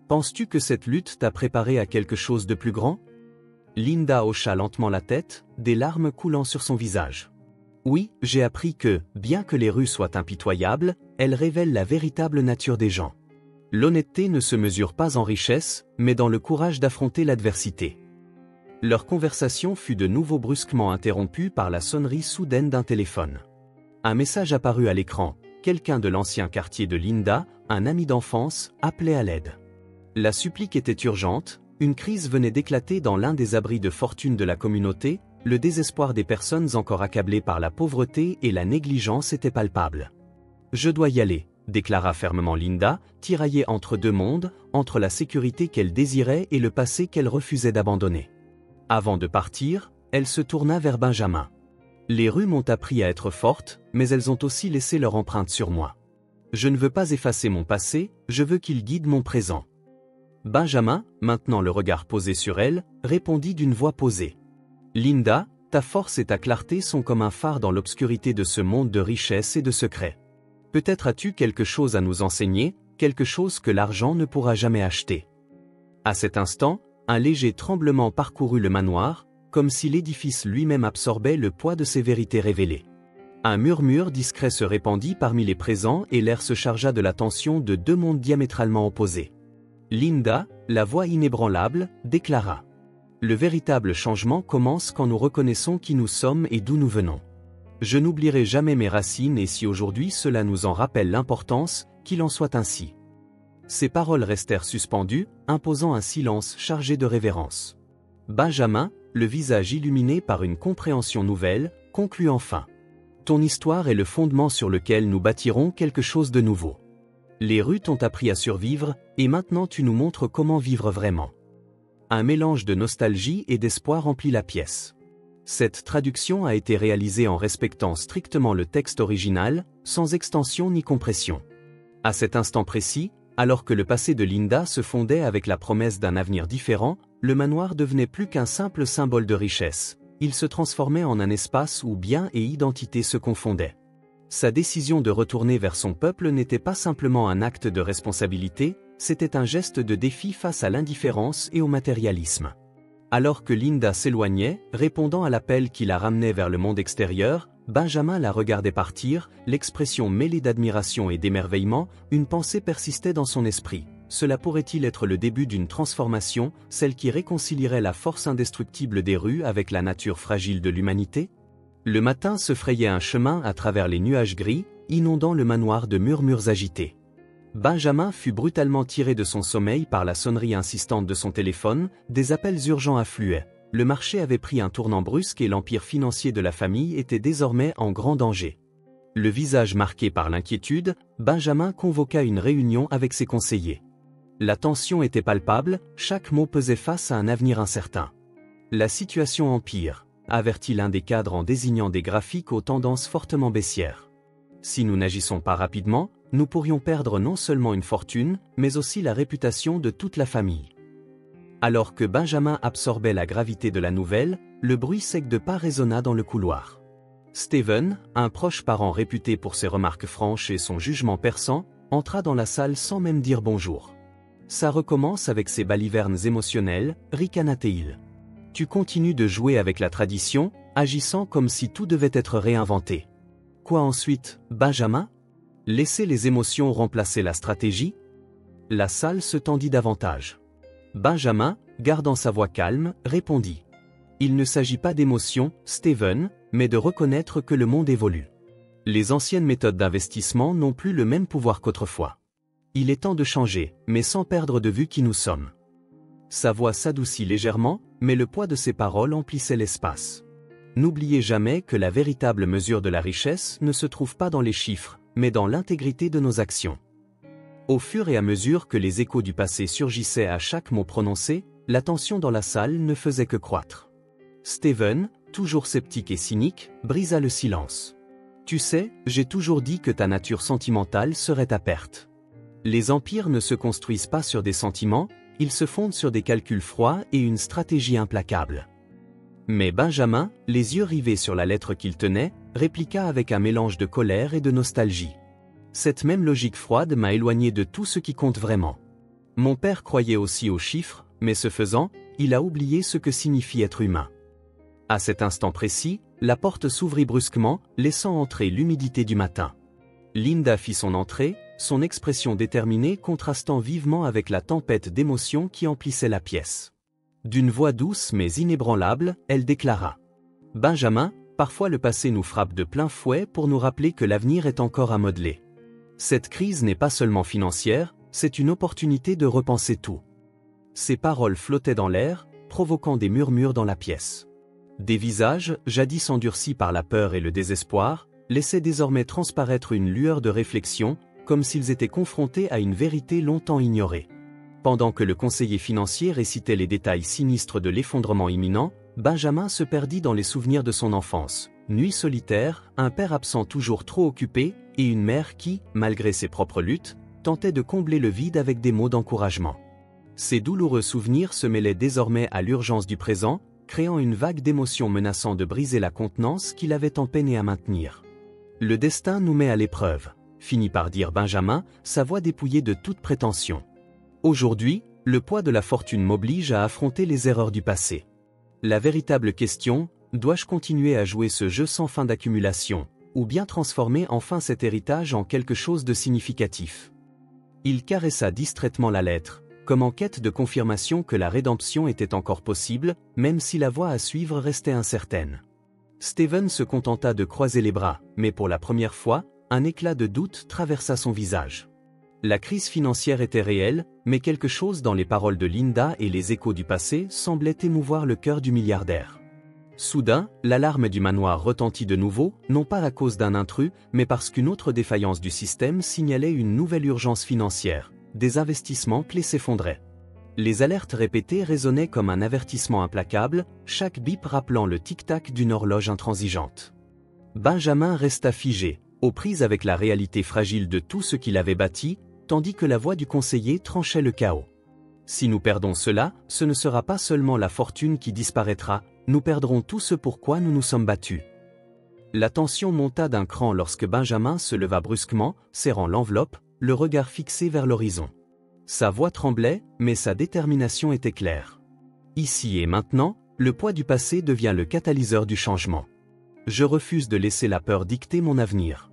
Penses-tu que cette lutte t'a préparé à quelque chose de plus grand ?» Linda hocha lentement la tête, des larmes coulant sur son visage. « Oui, j'ai appris que, bien que les rues soient impitoyables, elles révèlent la véritable nature des gens. L'honnêteté ne se mesure pas en richesse, mais dans le courage d'affronter l'adversité. » Leur conversation fut de nouveau brusquement interrompue par la sonnerie soudaine d'un téléphone. Un message apparut à l'écran. Quelqu'un de l'ancien quartier de Linda, un ami d'enfance, appelait à l'aide. La supplique était urgente, une crise venait d'éclater dans l'un des abris de fortune de la communauté, le désespoir des personnes encore accablées par la pauvreté et la négligence était palpable. « Je dois y aller », déclara fermement Linda, tiraillée entre deux mondes, entre la sécurité qu'elle désirait et le passé qu'elle refusait d'abandonner. Avant de partir, elle se tourna vers Benjamin. « Les rues m'ont appris à être forte, mais elles ont aussi laissé leur empreinte sur moi. Je ne veux pas effacer mon passé, je veux qu'il guide mon présent. » Benjamin, maintenant le regard posé sur elle, répondit d'une voix posée. « Linda, ta force et ta clarté sont comme un phare dans l'obscurité de ce monde de richesse et de secrets. Peut-être as-tu quelque chose à nous enseigner, quelque chose que l'argent ne pourra jamais acheter. » À cet instant, un léger tremblement parcourut le manoir, comme si l'édifice lui-même absorbait le poids de ces vérités révélées. Un murmure discret se répandit parmi les présents et l'air se chargea de la tension de deux mondes diamétralement opposés. Linda, la voix inébranlable, déclara. « Le véritable changement commence quand nous reconnaissons qui nous sommes et d'où nous venons. Je n'oublierai jamais mes racines et si aujourd'hui cela nous en rappelle l'importance, qu'il en soit ainsi. » Ces paroles restèrent suspendues, imposant un silence chargé de révérence. Benjamin, le visage illuminé par une compréhension nouvelle, conclut enfin. « Ton histoire est le fondement sur lequel nous bâtirons quelque chose de nouveau. Les rues t'ont appris à survivre, et maintenant tu nous montres comment vivre vraiment. » Un mélange de nostalgie et d'espoir remplit la pièce. Cette traduction a été réalisée en respectant strictement le texte original, sans extension ni compression. À cet instant précis, alors que le passé de Linda se fondait avec la promesse d'un avenir différent, le manoir devenait plus qu'un simple symbole de richesse. Il se transformait en un espace où bien et identité se confondaient. Sa décision de retourner vers son peuple n'était pas simplement un acte de responsabilité, c'était un geste de défi face à l'indifférence et au matérialisme. Alors que Linda s'éloignait, répondant à l'appel qui la ramenait vers le monde extérieur, Benjamin la regardait partir, l'expression mêlée d'admiration et d'émerveillement, une pensée persistait dans son esprit. Cela pourrait-il être le début d'une transformation, celle qui réconcilierait la force indestructible des rues avec la nature fragile de l'humanité? Le matin se frayait un chemin à travers les nuages gris, inondant le manoir de murmures agités. Benjamin fut brutalement tiré de son sommeil par la sonnerie insistante de son téléphone, des appels urgents affluaient. Le marché avait pris un tournant brusque et l'empire financier de la famille était désormais en grand danger. Le visage marqué par l'inquiétude, Benjamin convoqua une réunion avec ses conseillers. La tension était palpable, chaque mot pesait face à un avenir incertain. « La situation empire », avertit l'un des cadres en désignant des graphiques aux tendances fortement baissières. « Si nous n'agissons pas rapidement, nous pourrions perdre non seulement une fortune, mais aussi la réputation de toute la famille. » Alors que Benjamin absorbait la gravité de la nouvelle, le bruit sec de pas résonna dans le couloir. Steven, un proche parent réputé pour ses remarques franches et son jugement perçant, entra dans la salle sans même dire bonjour. « Ça recommence avec ces balivernes émotionnelles, ricana-t-il. Tu continues de jouer avec la tradition, agissant comme si tout devait être réinventé. Quoi ensuite, Benjamin ? Laisser les émotions remplacer la stratégie ? » La salle se tendit davantage. Benjamin, gardant sa voix calme, répondit. « Il ne s'agit pas d'émotion, Steven, mais de reconnaître que le monde évolue. Les anciennes méthodes d'investissement n'ont plus le même pouvoir qu'autrefois. Il est temps de changer, mais sans perdre de vue qui nous sommes. » Sa voix s'adoucit légèrement, mais le poids de ses paroles emplissait l'espace. « N'oubliez jamais que la véritable mesure de la richesse ne se trouve pas dans les chiffres, mais dans l'intégrité de nos actions. » Au fur et à mesure que les échos du passé surgissaient à chaque mot prononcé, la tension dans la salle ne faisait que croître. Steven, toujours sceptique et cynique, brisa le silence. « Tu sais, j'ai toujours dit que ta nature sentimentale serait à perte. Les empires ne se construisent pas sur des sentiments, ils se fondent sur des calculs froids et une stratégie implacable. » Mais Benjamin, les yeux rivés sur la lettre qu'il tenait, répliqua avec un mélange de colère et de nostalgie. « Cette même logique froide m'a éloigné de tout ce qui compte vraiment. Mon père croyait aussi aux chiffres, mais ce faisant, il a oublié ce que signifie être humain. » À cet instant précis, la porte s'ouvrit brusquement, laissant entrer l'humidité du matin. Linda fit son entrée, son expression déterminée contrastant vivement avec la tempête d'émotions qui emplissait la pièce. D'une voix douce mais inébranlable, elle déclara. « Benjamin, parfois le passé nous frappe de plein fouet pour nous rappeler que l'avenir est encore à modeler. Cette crise n'est pas seulement financière, c'est une opportunité de repenser tout. » Ces paroles flottaient dans l'air, provoquant des murmures dans la pièce. Des visages, jadis endurcis par la peur et le désespoir, laissaient désormais transparaître une lueur de réflexion, comme s'ils étaient confrontés à une vérité longtemps ignorée. Pendant que le conseiller financier récitait les détails sinistres de l'effondrement imminent, Benjamin se perdit dans les souvenirs de son enfance. Nuit solitaire, un père absent toujours trop occupé, et une mère qui, malgré ses propres luttes, tentait de combler le vide avec des mots d'encouragement. Ces douloureux souvenirs se mêlaient désormais à l'urgence du présent, créant une vague d'émotions menaçant de briser la contenance qu'il avait tant peiné à maintenir. « Le destin nous met à l'épreuve », finit par dire Benjamin, sa voix dépouillée de toute prétention. « Aujourd'hui, le poids de la fortune m'oblige à affronter les erreurs du passé. La véritable question, dois-je continuer à jouer ce jeu sans fin d'accumulation, ou bien transformer enfin cet héritage en quelque chose de significatif ?» Il caressa distraitement la lettre, comme en quête de confirmation que la rédemption était encore possible, même si la voie à suivre restait incertaine. Steven se contenta de croiser les bras, mais pour la première fois, un éclat de doute traversa son visage. La crise financière était réelle, mais quelque chose dans les paroles de Linda et les échos du passé semblait émouvoir le cœur du milliardaire. Soudain, l'alarme du manoir retentit de nouveau, non pas à cause d'un intrus, mais parce qu'une autre défaillance du système signalait une nouvelle urgence financière. Des investissements clés s'effondraient. Les alertes répétées résonnaient comme un avertissement implacable, chaque bip rappelant le tic-tac d'une horloge intransigeante. Benjamin resta figé, aux prises avec la réalité fragile de tout ce qu'il avait bâti, tandis que la voix du conseiller tranchait le chaos. Si nous perdons cela, ce ne sera pas seulement la fortune qui disparaîtra, nous perdrons tout ce pour quoi nous nous sommes battus. La tension monta d'un cran lorsque Benjamin se leva brusquement, serrant l'enveloppe, le regard fixé vers l'horizon. Sa voix tremblait, mais sa détermination était claire. Ici et maintenant, le poids du passé devient le catalyseur du changement. Je refuse de laisser la peur dicter mon avenir.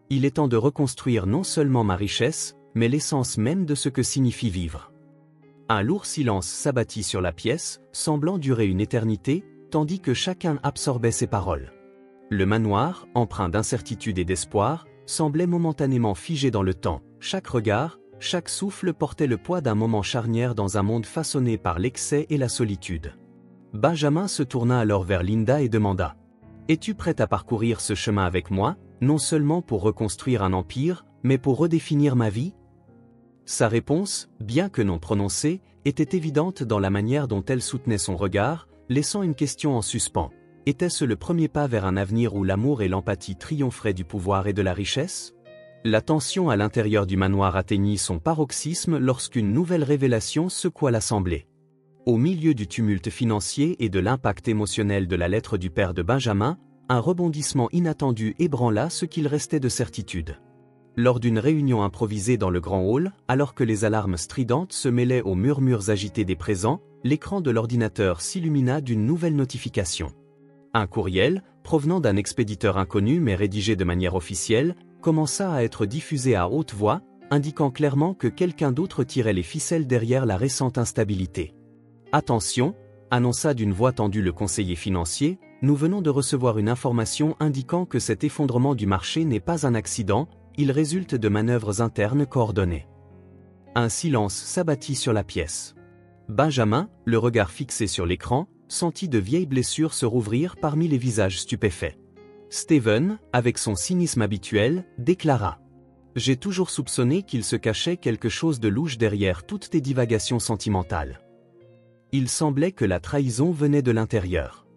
Il est temps de reconstruire non seulement ma richesse, mais l'essence même de ce que signifie vivre. Un lourd silence s'abattit sur la pièce, semblant durer une éternité, tandis que chacun absorbait ses paroles. Le manoir, empreint d'incertitude et d'espoir, semblait momentanément figé dans le temps. Chaque regard, chaque souffle portait le poids d'un moment charnière dans un monde façonné par l'excès et la solitude. Benjamin se tourna alors vers Linda et demanda : « Es-tu prête à parcourir ce chemin avec moi, non seulement pour reconstruire un empire, mais pour redéfinir ma vie ?» Sa réponse, bien que non prononcée, était évidente dans la manière dont elle soutenait son regard, laissant une question en suspens. Était-ce le premier pas vers un avenir où l'amour et l'empathie triompheraient du pouvoir et de la richesse ? La tension à l'intérieur du manoir atteignit son paroxysme lorsqu'une nouvelle révélation secoua l'assemblée. Au milieu du tumulte financier et de l'impact émotionnel de la lettre du père de Benjamin, un rebondissement inattendu ébranla ce qu'il restait de certitude. Lors d'une réunion improvisée dans le grand hall, alors que les alarmes stridentes se mêlaient aux murmures agités des présents, l'écran de l'ordinateur s'illumina d'une nouvelle notification. Un courriel, provenant d'un expéditeur inconnu mais rédigé de manière officielle, commença à être diffusé à haute voix, indiquant clairement que quelqu'un d'autre tirait les ficelles derrière la récente instabilité. « Attention », annonça d'une voix tendue le conseiller financier, « nous venons de recevoir une information indiquant que cet effondrement du marché n'est pas un accident, il résulte de manœuvres internes coordonnées. » Un silence s'abattit sur la pièce. Benjamin, le regard fixé sur l'écran, sentit de vieilles blessures se rouvrir parmi les visages stupéfaits. Steven, avec son cynisme habituel, déclara : « J'ai toujours soupçonné qu'il se cachait quelque chose de louche derrière toutes tes divagations sentimentales. » Il semblait que la trahison venait de l'intérieur.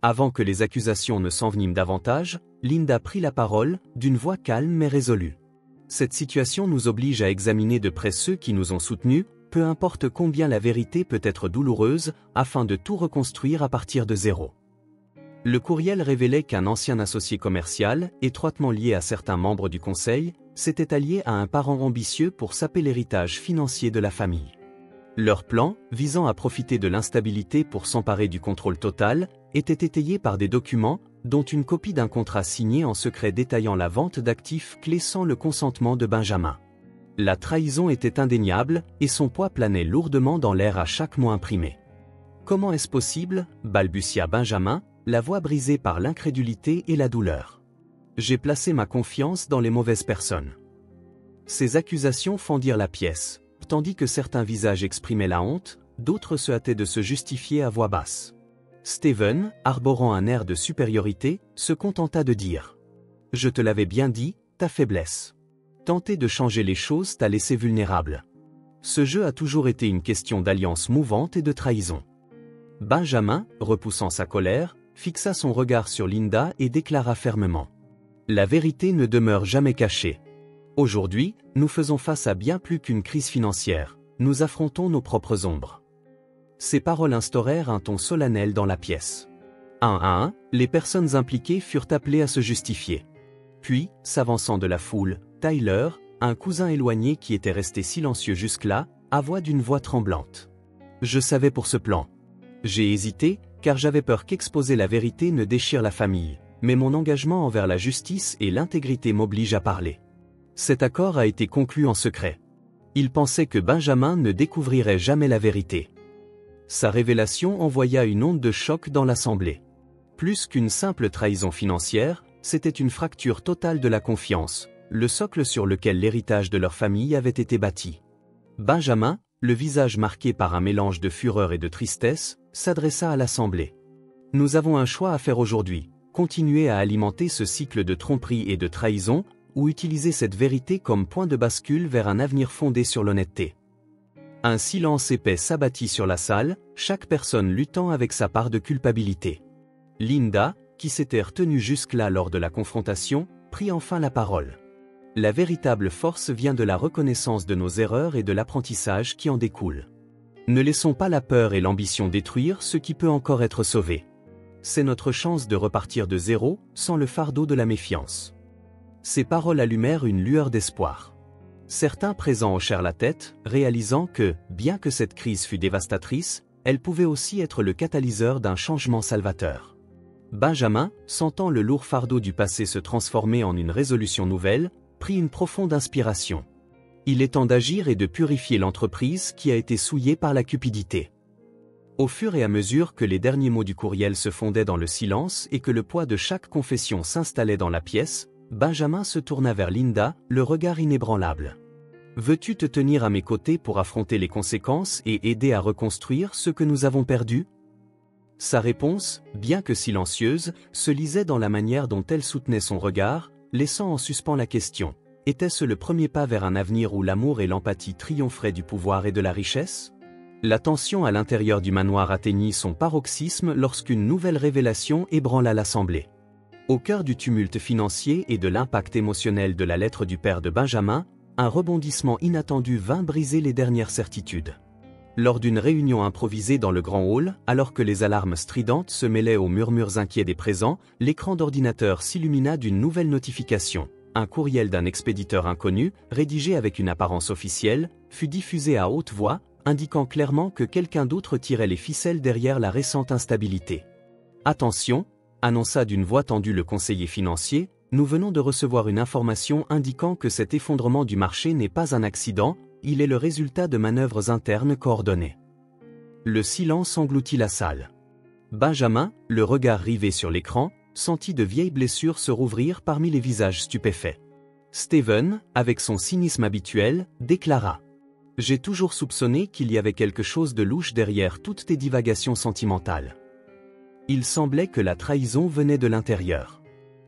Avant que les accusations ne s'enveniment davantage, Linda prit la parole, d'une voix calme mais résolue. « Cette situation nous oblige à examiner de près ceux qui nous ont soutenus, peu importe combien la vérité peut être douloureuse, afin de tout reconstruire à partir de zéro. » Le courriel révélait qu'un ancien associé commercial, étroitement lié à certains membres du conseil, s'était allié à un parent ambitieux pour saper l'héritage financier de la famille. Leur plan, visant à profiter de l'instabilité pour s'emparer du contrôle total, était étayé par des documents, dont une copie d'un contrat signé en secret détaillant la vente d'actifs clés sans le consentement de Benjamin. La trahison était indéniable, et son poids planait lourdement dans l'air à chaque mot imprimé. « Comment est-ce possible ?» balbutia Benjamin, la voix brisée par l'incrédulité et la douleur. « J'ai placé ma confiance dans les mauvaises personnes. » Ces accusations fendirent la pièce, tandis que certains visages exprimaient la honte, d'autres se hâtaient de se justifier à voix basse. Steven, arborant un air de supériorité, se contenta de dire : « Je te l'avais bien dit, ta faiblesse. Tenter de changer les choses t'a laissé vulnérable. Ce jeu a toujours été une question d'alliance mouvante et de trahison. » Benjamin, repoussant sa colère, fixa son regard sur Linda et déclara fermement : « La vérité ne demeure jamais cachée. Aujourd'hui, nous faisons face à bien plus qu'une crise financière, nous affrontons nos propres ombres. » Ces paroles instaurèrent un ton solennel dans la pièce. Un à un, les personnes impliquées furent appelées à se justifier. Puis, s'avançant de la foule, Tyler, un cousin éloigné qui était resté silencieux jusque-là, avoua d'une voix tremblante : « Je savais pour ce plan. J'ai hésité, car j'avais peur qu'exposer la vérité ne déchire la famille, mais mon engagement envers la justice et l'intégrité m'oblige à parler. Cet accord a été conclu en secret. Il pensait que Benjamin ne découvrirait jamais la vérité. » Sa révélation envoya une onde de choc dans l'assemblée. Plus qu'une simple trahison financière, c'était une fracture totale de la confiance, le socle sur lequel l'héritage de leur famille avait été bâti. Benjamin, le visage marqué par un mélange de fureur et de tristesse, s'adressa à l'assemblée. « Nous avons un choix à faire aujourd'hui, continuer à alimenter ce cycle de tromperie et de trahison, ou utiliser cette vérité comme point de bascule vers un avenir fondé sur l'honnêteté. » Un silence épais s'abattit sur la salle, chaque personne luttant avec sa part de culpabilité. Linda, qui s'était retenue jusque-là lors de la confrontation, prit enfin la parole. La véritable force vient de la reconnaissance de nos erreurs et de l'apprentissage qui en découle. Ne laissons pas la peur et l'ambition détruire ce qui peut encore être sauvé. C'est notre chance de repartir de zéro, sans le fardeau de la méfiance. Ces paroles allumèrent une lueur d'espoir. Certains présents hochèrent la tête, réalisant que, bien que cette crise fût dévastatrice, elle pouvait aussi être le catalyseur d'un changement salvateur. Benjamin, sentant le lourd fardeau du passé se transformer en une résolution nouvelle, prit une profonde inspiration. Il est temps d'agir et de purifier l'entreprise qui a été souillée par la cupidité. Au fur et à mesure que les derniers mots du courriel se fondaient dans le silence et que le poids de chaque confession s'installait dans la pièce, Benjamin se tourna vers Linda, le regard inébranlable. « Veux-tu te tenir à mes côtés pour affronter les conséquences et aider à reconstruire ce que nous avons perdu ?» Sa réponse, bien que silencieuse, se lisait dans la manière dont elle soutenait son regard, laissant en suspens la question. Était-ce le premier pas vers un avenir où l'amour et l'empathie triompheraient du pouvoir et de la richesse ? La tension à l'intérieur du manoir atteignit son paroxysme lorsqu'une nouvelle révélation ébranla l'assemblée. Au cœur du tumulte financier et de l'impact émotionnel de la lettre du père de Benjamin, un rebondissement inattendu vint briser les dernières certitudes. Lors d'une réunion improvisée dans le grand hall, alors que les alarmes stridentes se mêlaient aux murmures inquiets des présents, l'écran d'ordinateur s'illumina d'une nouvelle notification. Un courriel d'un expéditeur inconnu, rédigé avec une apparence officielle, fut diffusé à haute voix, indiquant clairement que quelqu'un d'autre tirait les ficelles derrière la récente instabilité. « Attention !» annonça d'une voix tendue le conseiller financier, « Nous venons de recevoir une information indiquant que cet effondrement du marché n'est pas un accident, il est le résultat de manœuvres internes coordonnées. » Le silence engloutit la salle. Benjamin, le regard rivé sur l'écran, sentit de vieilles blessures se rouvrir parmi les visages stupéfaits. Steven, avec son cynisme habituel, déclara « J'ai toujours soupçonné qu'il y avait quelque chose de louche derrière toutes tes divagations sentimentales. » Il semblait que la trahison venait de l'intérieur.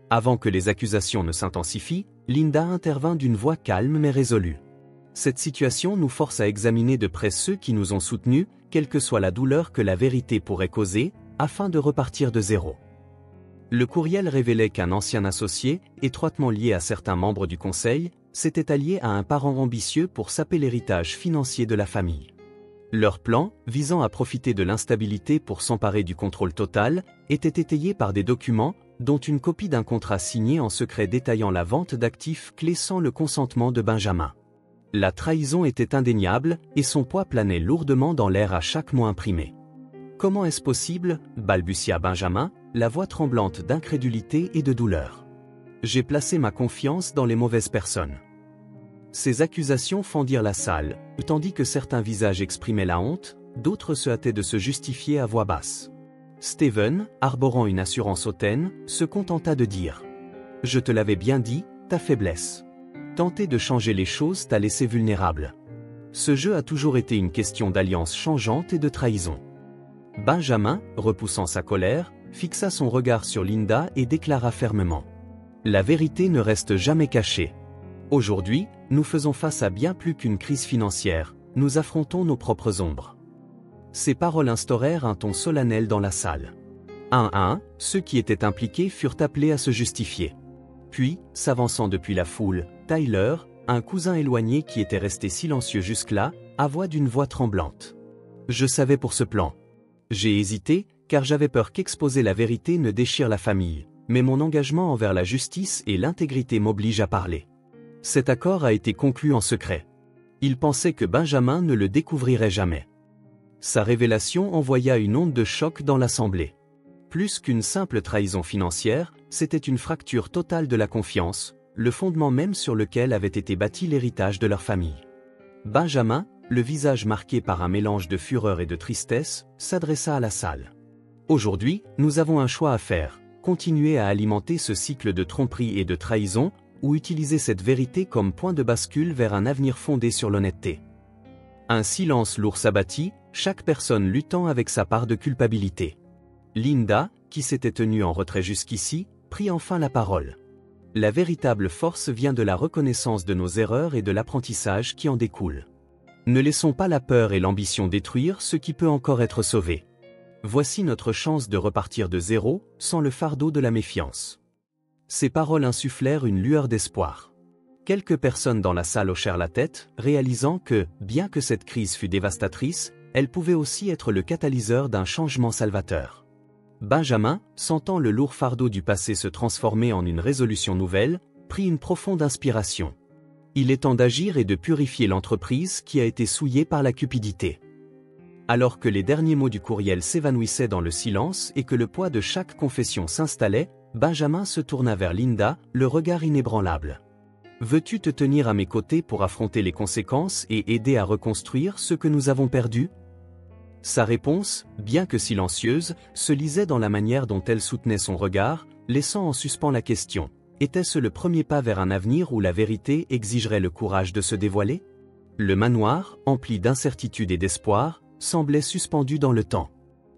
Avant que les accusations ne s'intensifient, Linda intervint d'une voix calme mais résolue. « Cette situation nous force à examiner de près ceux qui nous ont soutenus, quelle que soit la douleur que la vérité pourrait causer, afin de repartir de zéro. » Le courriel révélait qu'un ancien associé, étroitement lié à certains membres du conseil, s'était allié à un parent ambitieux pour saper l'héritage financier de la famille. Leur plan, visant à profiter de l'instabilité pour s'emparer du contrôle total, était étayé par des documents, dont une copie d'un contrat signé en secret détaillant la vente d'actifs clés sans le consentement de Benjamin. La trahison était indéniable, et son poids planait lourdement dans l'air à chaque mot imprimé. « Comment est-ce possible ?» balbutia Benjamin, la voix tremblante d'incrédulité et de douleur. « J'ai placé ma confiance dans les mauvaises personnes. » Ces accusations fendirent la salle, tandis que certains visages exprimaient la honte, d'autres se hâtaient de se justifier à voix basse. Steven, arborant une assurance hautaine, se contenta de dire « Je te l'avais bien dit, ta faiblesse. Tenter de changer les choses t'a laissé vulnérable. Ce jeu a toujours été une question d'alliance changeante et de trahison. » Benjamin, repoussant sa colère, fixa son regard sur Linda et déclara fermement « La vérité ne reste jamais cachée. Aujourd'hui, nous faisons face à bien plus qu'une crise financière, nous affrontons nos propres ombres. » Ces paroles instaurèrent un ton solennel dans la salle. Un à un, ceux qui étaient impliqués furent appelés à se justifier. Puis, s'avançant depuis la foule, Tyler, un cousin éloigné qui était resté silencieux jusque-là, avoua d'une voix tremblante. « Je savais pour ce plan. J'ai hésité, car j'avais peur qu'exposer la vérité ne déchire la famille, mais mon engagement envers la justice et l'intégrité m'oblige à parler. Cet accord a été conclu en secret. Il pensait que Benjamin ne le découvrirait jamais. » Sa révélation envoya une onde de choc dans l'assemblée. Plus qu'une simple trahison financière, c'était une fracture totale de la confiance, le fondement même sur lequel avait été bâti l'héritage de leur famille. Benjamin, le visage marqué par un mélange de fureur et de tristesse, s'adressa à la salle. « Aujourd'hui, nous avons un choix à faire, continuer à alimenter ce cycle de tromperie et de trahison, ou utiliser cette vérité comme point de bascule vers un avenir fondé sur l'honnêteté. Un silence lourd s'abattit, chaque personne luttant avec sa part de culpabilité. Linda, qui s'était tenue en retrait jusqu'ici, prit enfin la parole. La véritable force vient de la reconnaissance de nos erreurs et de l'apprentissage qui en découle. Ne laissons pas la peur et l'ambition détruire ce qui peut encore être sauvé. Voici notre chance de repartir de zéro, sans le fardeau de la méfiance. Ces paroles insufflèrent une lueur d'espoir. Quelques personnes dans la salle hochèrent la tête, réalisant que, bien que cette crise fût dévastatrice, elle pouvait aussi être le catalyseur d'un changement salvateur. Benjamin, sentant le lourd fardeau du passé se transformer en une résolution nouvelle, prit une profonde inspiration. Il est temps d'agir et de purifier l'entreprise qui a été souillée par la cupidité. Alors que les derniers mots du courriel s'évanouissaient dans le silence et que le poids de chaque confession s'installait, Benjamin se tourna vers Linda, le regard inébranlable. « Veux-tu te tenir à mes côtés pour affronter les conséquences et aider à reconstruire ce que nous avons perdu ?» Sa réponse, bien que silencieuse, se lisait dans la manière dont elle soutenait son regard, laissant en suspens la question. Était-ce le premier pas vers un avenir où la vérité exigerait le courage de se dévoiler? Le manoir, empli d'incertitude et d'espoir, semblait suspendu dans le temps.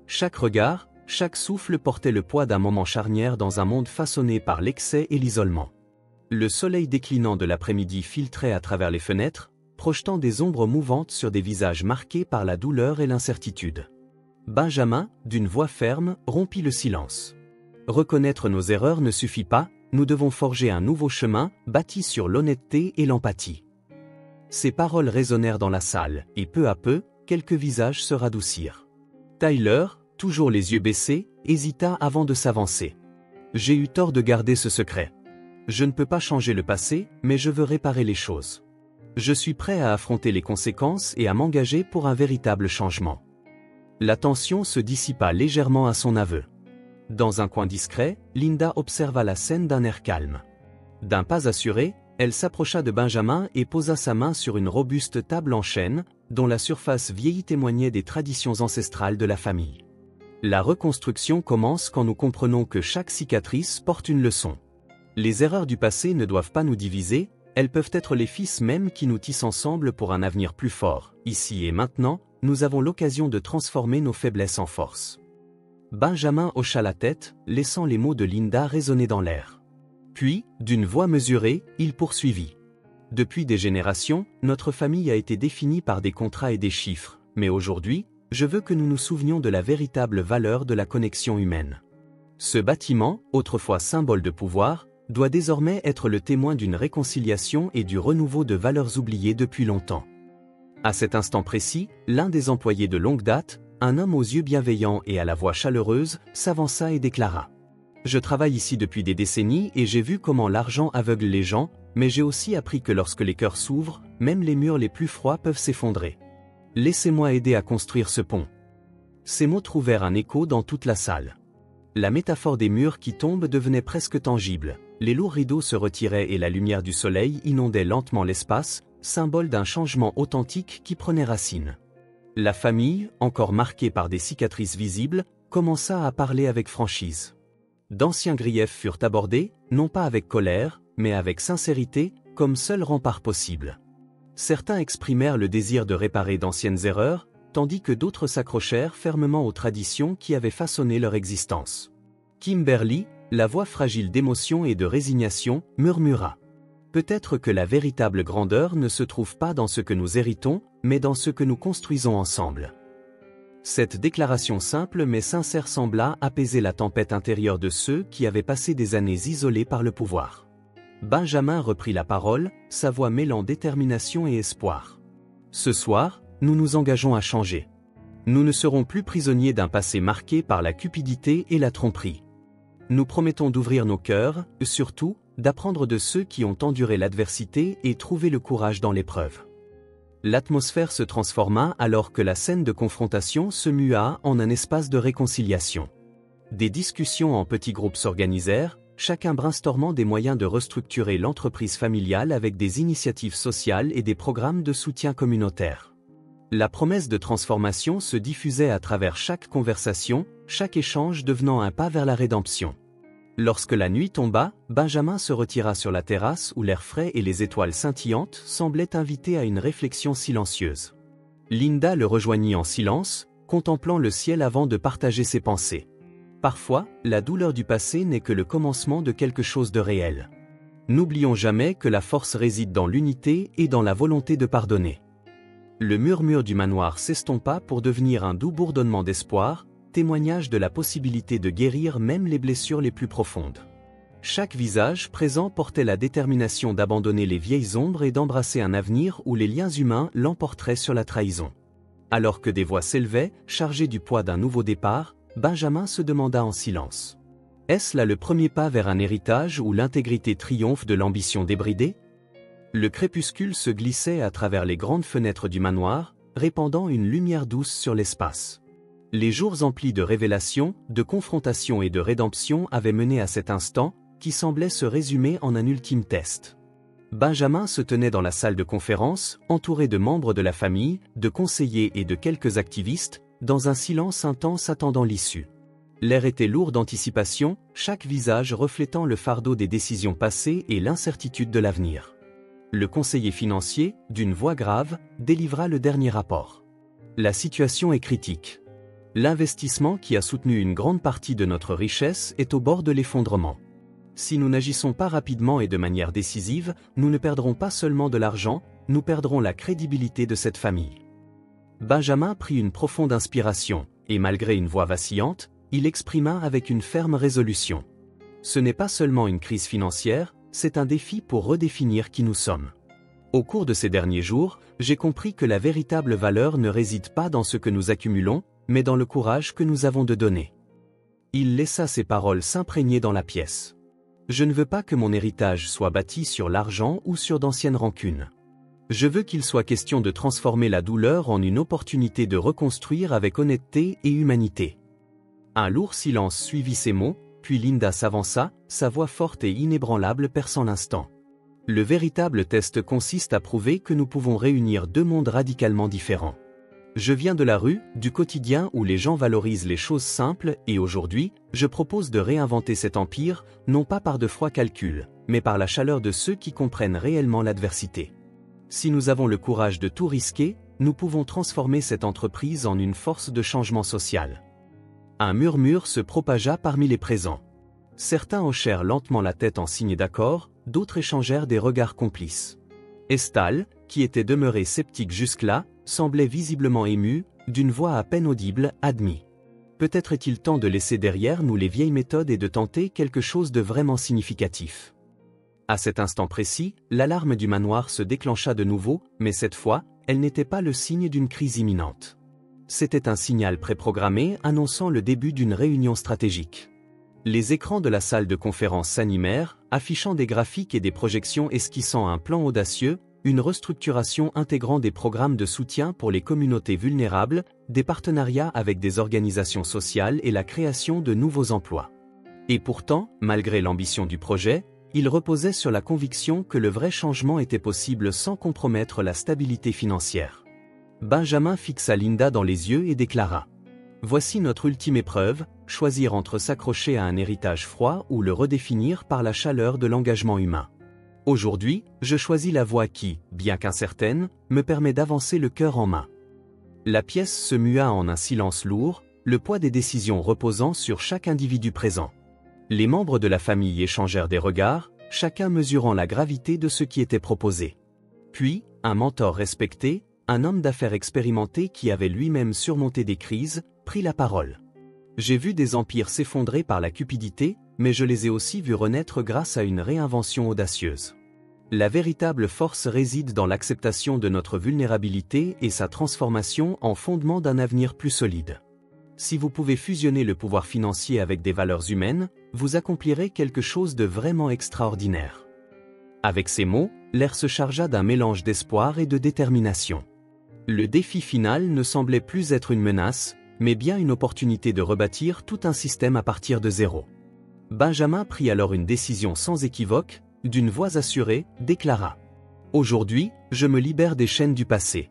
Chaque regard, chaque souffle portait le poids d'un moment charnière dans un monde façonné par l'excès et l'isolement. Le soleil déclinant de l'après-midi filtrait à travers les fenêtres, projetant des ombres mouvantes sur des visages marqués par la douleur et l'incertitude. Benjamin, d'une voix ferme, rompit le silence. Reconnaître nos erreurs ne suffit pas, nous devons forger un nouveau chemin, bâti sur l'honnêteté et l'empathie. Ces paroles résonnèrent dans la salle, et peu à peu, quelques visages se radoucirent. Tyler, toujours les yeux baissés, hésita avant de s'avancer. « J'ai eu tort de garder ce secret. Je ne peux pas changer le passé, mais je veux réparer les choses. Je suis prêt à affronter les conséquences et à m'engager pour un véritable changement. » La tension se dissipa légèrement à son aveu. Dans un coin discret, Linda observa la scène d'un air calme. D'un pas assuré, elle s'approcha de Benjamin et posa sa main sur une robuste table en chêne, dont la surface vieillie témoignait des traditions ancestrales de la famille. La reconstruction commence quand nous comprenons que chaque cicatrice porte une leçon. Les erreurs du passé ne doivent pas nous diviser, elles peuvent être les fils mêmes qui nous tissent ensemble pour un avenir plus fort. Ici et maintenant, nous avons l'occasion de transformer nos faiblesses en force. Benjamin hocha la tête, laissant les mots de Linda résonner dans l'air. Puis, d'une voix mesurée, il poursuivit. Depuis des générations, notre famille a été définie par des contrats et des chiffres, mais aujourd'hui, je veux que nous nous souvenions de la véritable valeur de la connexion humaine. Ce bâtiment, autrefois symbole de pouvoir, doit désormais être le témoin d'une réconciliation et du renouveau de valeurs oubliées depuis longtemps. À cet instant précis, l'un des employés de longue date, un homme aux yeux bienveillants et à la voix chaleureuse, s'avança et déclara. « Je travaille ici depuis des décennies et j'ai vu comment l'argent aveugle les gens, mais j'ai aussi appris que lorsque les cœurs s'ouvrent, même les murs les plus froids peuvent s'effondrer. Laissez-moi aider à construire ce pont. » Ces mots trouvèrent un écho dans toute la salle. La métaphore des murs qui tombent devenait presque tangible. Les lourds rideaux se retiraient et la lumière du soleil inondait lentement l'espace, symbole d'un changement authentique qui prenait racine. La famille, encore marquée par des cicatrices visibles, commença à parler avec franchise. D'anciens griefs furent abordés, non pas avec colère, mais avec sincérité, comme seul rempart possible. Certains exprimèrent le désir de réparer d'anciennes erreurs, tandis que d'autres s'accrochèrent fermement aux traditions qui avaient façonné leur existence. Kimberly, la voix fragile d'émotion et de résignation, murmura. Peut-être que la véritable grandeur ne se trouve pas dans ce que nous héritons, mais dans ce que nous construisons ensemble. Cette déclaration simple mais sincère sembla apaiser la tempête intérieure de ceux qui avaient passé des années isolés par le pouvoir. Benjamin reprit la parole, sa voix mêlant détermination et espoir. Ce soir, nous nous engageons à changer. Nous ne serons plus prisonniers d'un passé marqué par la cupidité et la tromperie. Nous promettons d'ouvrir nos cœurs, surtout, d'apprendre de ceux qui ont enduré l'adversité et trouvé le courage dans l'épreuve. L'atmosphère se transforma alors que la scène de confrontation se mua en un espace de réconciliation. Des discussions en petits groupes s'organisèrent, chacun brainstormant des moyens de restructurer l'entreprise familiale avec des initiatives sociales et des programmes de soutien communautaire. La promesse de transformation se diffusait à travers chaque conversation, chaque échange devenant un pas vers la rédemption. Lorsque la nuit tomba, Benjamin se retira sur la terrasse où l'air frais et les étoiles scintillantes semblaient inviter à une réflexion silencieuse. Linda le rejoignit en silence, contemplant le ciel avant de partager ses pensées. Parfois, la douleur du passé n'est que le commencement de quelque chose de réel. N'oublions jamais que la force réside dans l'unité et dans la volonté de pardonner. Le murmure du manoir s'estompa pour devenir un doux bourdonnement d'espoir, témoignage de la possibilité de guérir même les blessures les plus profondes. Chaque visage présent portait la détermination d'abandonner les vieilles ombres et d'embrasser un avenir où les liens humains l'emporteraient sur la trahison. Alors que des voix s'élevaient, chargées du poids d'un nouveau départ, Benjamin se demanda en silence. Est-ce là le premier pas vers un héritage où l'intégrité triomphe de l'ambition débridée? Le crépuscule se glissait à travers les grandes fenêtres du manoir, répandant une lumière douce sur l'espace. Les jours emplis de révélations, de confrontations et de rédemption avaient mené à cet instant, qui semblait se résumer en un ultime test. Benjamin se tenait dans la salle de conférence, entouré de membres de la famille, de conseillers et de quelques activistes, dans un silence intense attendant l'issue. L'air était lourd d'anticipation, chaque visage reflétant le fardeau des décisions passées et l'incertitude de l'avenir. Le conseiller financier, d'une voix grave, délivra le dernier rapport. La situation est critique. L'investissement qui a soutenu une grande partie de notre richesse est au bord de l'effondrement. Si nous n'agissons pas rapidement et de manière décisive, nous ne perdrons pas seulement de l'argent, nous perdrons la crédibilité de cette famille. Benjamin prit une profonde inspiration, et malgré une voix vacillante, il exprima avec une ferme résolution. Ce n'est pas seulement une crise financière, c'est un défi pour redéfinir qui nous sommes. Au cours de ces derniers jours, j'ai compris que la véritable valeur ne réside pas dans ce que nous accumulons, mais dans le courage que nous avons de donner. Il laissa ces paroles s'imprégner dans la pièce. Je ne veux pas que mon héritage soit bâti sur l'argent ou sur d'anciennes rancunes. Je veux qu'il soit question de transformer la douleur en une opportunité de reconstruire avec honnêteté et humanité. Un lourd silence suivit ces mots, puis Linda s'avança, sa voix forte et inébranlable perçant l'instant. Le véritable test consiste à prouver que nous pouvons réunir deux mondes radicalement différents. Je viens de la rue, du quotidien où les gens valorisent les choses simples, et aujourd'hui, je propose de réinventer cet empire, non pas par de froids calculs, mais par la chaleur de ceux qui comprennent réellement l'adversité. Si nous avons le courage de tout risquer, nous pouvons transformer cette entreprise en une force de changement social. Un murmure se propagea parmi les présents. Certains hochèrent lentement la tête en signe d'accord, d'autres échangèrent des regards complices. Estal, qui était demeuré sceptique jusque-là, semblait visiblement ému, d'une voix à peine audible, admis. Peut-être est-il temps de laisser derrière nous les vieilles méthodes et de tenter quelque chose de vraiment significatif. À cet instant précis, l'alarme du manoir se déclencha de nouveau, mais cette fois, elle n'était pas le signe d'une crise imminente. C'était un signal préprogrammé annonçant le début d'une réunion stratégique. Les écrans de la salle de conférence s'animèrent, affichant des graphiques et des projections esquissant un plan audacieux, une restructuration intégrant des programmes de soutien pour les communautés vulnérables, des partenariats avec des organisations sociales et la création de nouveaux emplois. Et pourtant, malgré l'ambition du projet, il reposait sur la conviction que le vrai changement était possible sans compromettre la stabilité financière. Benjamin fixa Linda dans les yeux et déclara : « Voici notre ultime épreuve, choisir entre s'accrocher à un héritage froid ou le redéfinir par la chaleur de l'engagement humain. Aujourd'hui, je choisis la voie qui, bien qu'incertaine, me permet d'avancer le cœur en main. » La pièce se mua en un silence lourd, le poids des décisions reposant sur chaque individu présent. Les membres de la famille échangèrent des regards, chacun mesurant la gravité de ce qui était proposé. Puis, un mentor respecté, un homme d'affaires expérimenté qui avait lui-même surmonté des crises, prit la parole. « J'ai vu des empires s'effondrer par la cupidité, mais je les ai aussi vus renaître grâce à une réinvention audacieuse. La véritable force réside dans l'acceptation de notre vulnérabilité et sa transformation en fondement d'un avenir plus solide. Si vous pouvez fusionner le pouvoir financier avec des valeurs humaines, vous accomplirez quelque chose de vraiment extraordinaire. » Avec ces mots, l'air se chargea d'un mélange d'espoir et de détermination. Le défi final ne semblait plus être une menace, mais bien une opportunité de rebâtir tout un système à partir de zéro. Benjamin prit alors une décision sans équivoque, d'une voix assurée, déclara : « Aujourd'hui, je me libère des chaînes du passé.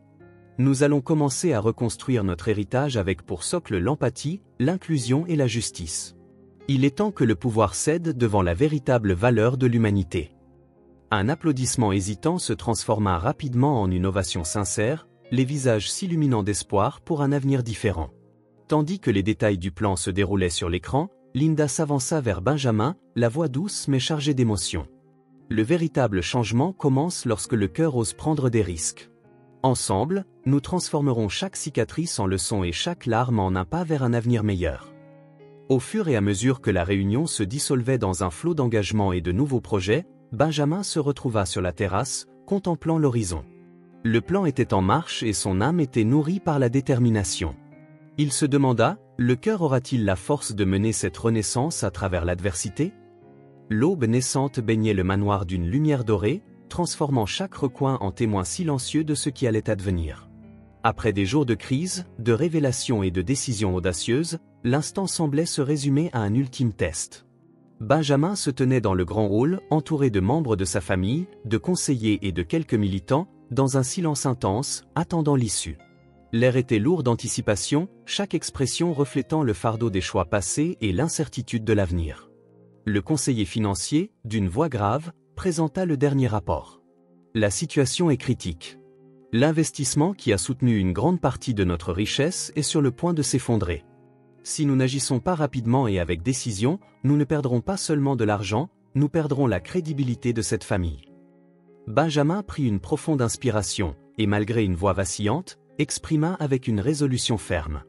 nous allons commencer à reconstruire notre héritage avec pour socle l'empathie, l'inclusion et la justice. Il est temps que le pouvoir cède devant la véritable valeur de l'humanité. Un applaudissement hésitant se transforma rapidement en une ovation sincère, les visages s'illuminant d'espoir pour un avenir différent. Tandis que les détails du plan se déroulaient sur l'écran, Linda s'avança vers Benjamin, la voix douce mais chargée d'émotion. Le véritable changement commence lorsque le cœur ose prendre des risques. Ensemble, nous transformerons chaque cicatrice en leçon et chaque larme en un pas vers un avenir meilleur. Au fur et à mesure que la réunion se dissolvait dans un flot d'engagement et de nouveaux projets, Benjamin se retrouva sur la terrasse, contemplant l'horizon. Le plan était en marche et son âme était nourrie par la détermination. Il se demanda, le cœur aura-t-il la force de mener cette renaissance à travers l'adversité? L'aube naissante baignait le manoir d'une lumière dorée, transformant chaque recoin en témoin silencieux de ce qui allait advenir. Après des jours de crise, de révélations et de décisions audacieuses, l'instant semblait se résumer à un ultime test. Benjamin se tenait dans le grand hall, entouré de membres de sa famille, de conseillers et de quelques militants, dans un silence intense, attendant l'issue. L'air était lourd d'anticipation, chaque expression reflétant le fardeau des choix passés et l'incertitude de l'avenir. Le conseiller financier, d'une voix grave, présenta le dernier rapport. La situation est critique. L'investissement qui a soutenu une grande partie de notre richesse est sur le point de s'effondrer. Si nous n'agissons pas rapidement et avec décision, nous ne perdrons pas seulement de l'argent, nous perdrons la crédibilité de cette famille. Benjamin prit une profonde inspiration, et malgré une voix vacillante, exprima avec une résolution ferme.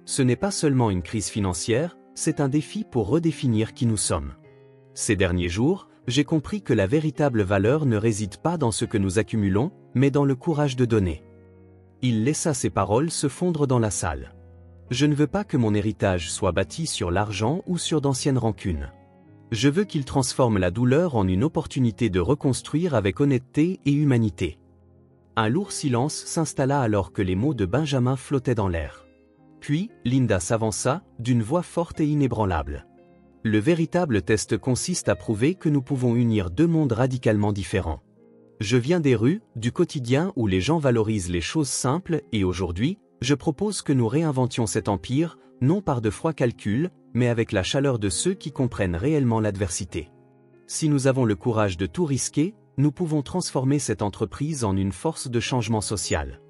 Ce n'est pas seulement une crise financière, c'est un défi pour redéfinir qui nous sommes. Ces derniers jours, j'ai compris que la véritable valeur ne réside pas dans ce que nous accumulons, mais dans le courage de donner. Il laissa ses paroles se fondre dans la salle. Je ne veux pas que mon héritage soit bâti sur l'argent ou sur d'anciennes rancunes. Je veux qu'il transforme la douleur en une opportunité de reconstruire avec honnêteté et humanité. Un lourd silence s'installa alors que les mots de Benjamin flottaient dans l'air. Puis, Linda s'avança, d'une voix forte et inébranlable. Le véritable test consiste à prouver que nous pouvons unir deux mondes radicalement différents. Je viens des rues, du quotidien où les gens valorisent les choses simples et aujourd'hui, je propose que nous réinventions cet empire, non par de froids calculs, mais avec la chaleur de ceux qui comprennent réellement l'adversité. Si nous avons le courage de tout risquer, nous pouvons transformer cette entreprise en une force de changement social.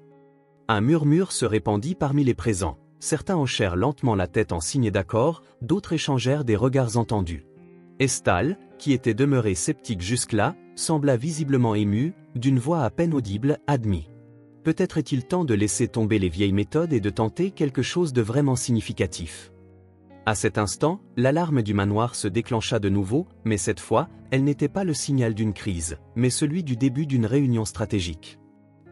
Un murmure se répandit parmi les présents. Certains hochèrent lentement la tête en signe d'accord, d'autres échangèrent des regards entendus. Estal, qui était demeuré sceptique jusque-là, sembla visiblement ému, d'une voix à peine audible, admit. Peut-être est-il temps de laisser tomber les vieilles méthodes et de tenter quelque chose de vraiment significatif. À cet instant, l'alarme du manoir se déclencha de nouveau, mais cette fois, elle n'était pas le signal d'une crise, mais celui du début d'une réunion stratégique.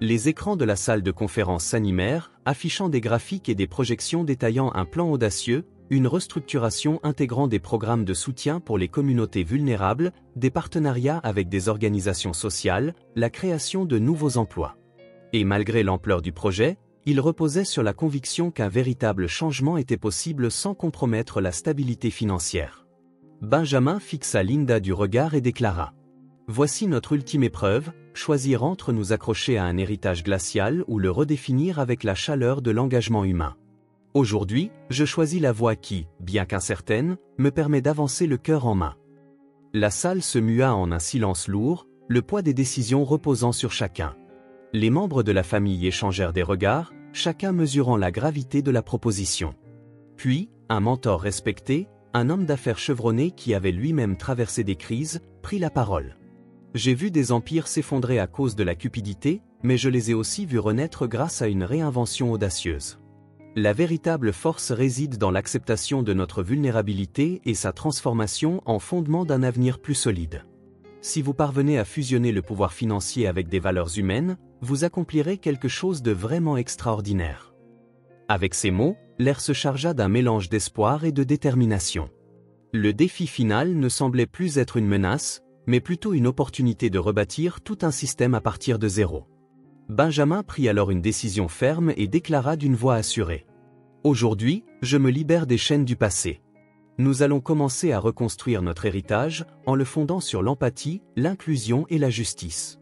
Les écrans de la salle de conférence s'animèrent, affichant des graphiques et des projections détaillant un plan audacieux, une restructuration intégrant des programmes de soutien pour les communautés vulnérables, des partenariats avec des organisations sociales, la création de nouveaux emplois. Et malgré l'ampleur du projet, il reposait sur la conviction qu'un véritable changement était possible sans compromettre la stabilité financière. Benjamin fixa Linda du regard et déclara : « Voici notre ultime épreuve, choisir entre nous accrocher à un héritage glacial ou le redéfinir avec la chaleur de l'engagement humain. Aujourd'hui, je choisis la voie qui, bien qu'incertaine, me permet d'avancer le cœur en main. » La salle se mua en un silence lourd, le poids des décisions reposant sur chacun. Les membres de la famille échangèrent des regards, chacun mesurant la gravité de la proposition. Puis, un mentor respecté, un homme d'affaires chevronné qui avait lui-même traversé des crises, prit la parole. « J'ai vu des empires s'effondrer à cause de la cupidité, mais je les ai aussi vus renaître grâce à une réinvention audacieuse. La véritable force réside dans l'acceptation de notre vulnérabilité et sa transformation en fondement d'un avenir plus solide. Si vous parvenez à fusionner le pouvoir financier avec des valeurs humaines, vous accomplirez quelque chose de vraiment extraordinaire. » Avec ces mots, l'air se chargea d'un mélange d'espoir et de détermination. Le défi final ne semblait plus être une menace, mais plutôt une opportunité de rebâtir tout un système à partir de zéro. Benjamin prit alors une décision ferme et déclara d'une voix assurée : « Aujourd'hui, je me libère des chaînes du passé. Nous allons commencer à reconstruire notre héritage en le fondant sur l'empathie, l'inclusion et la justice. »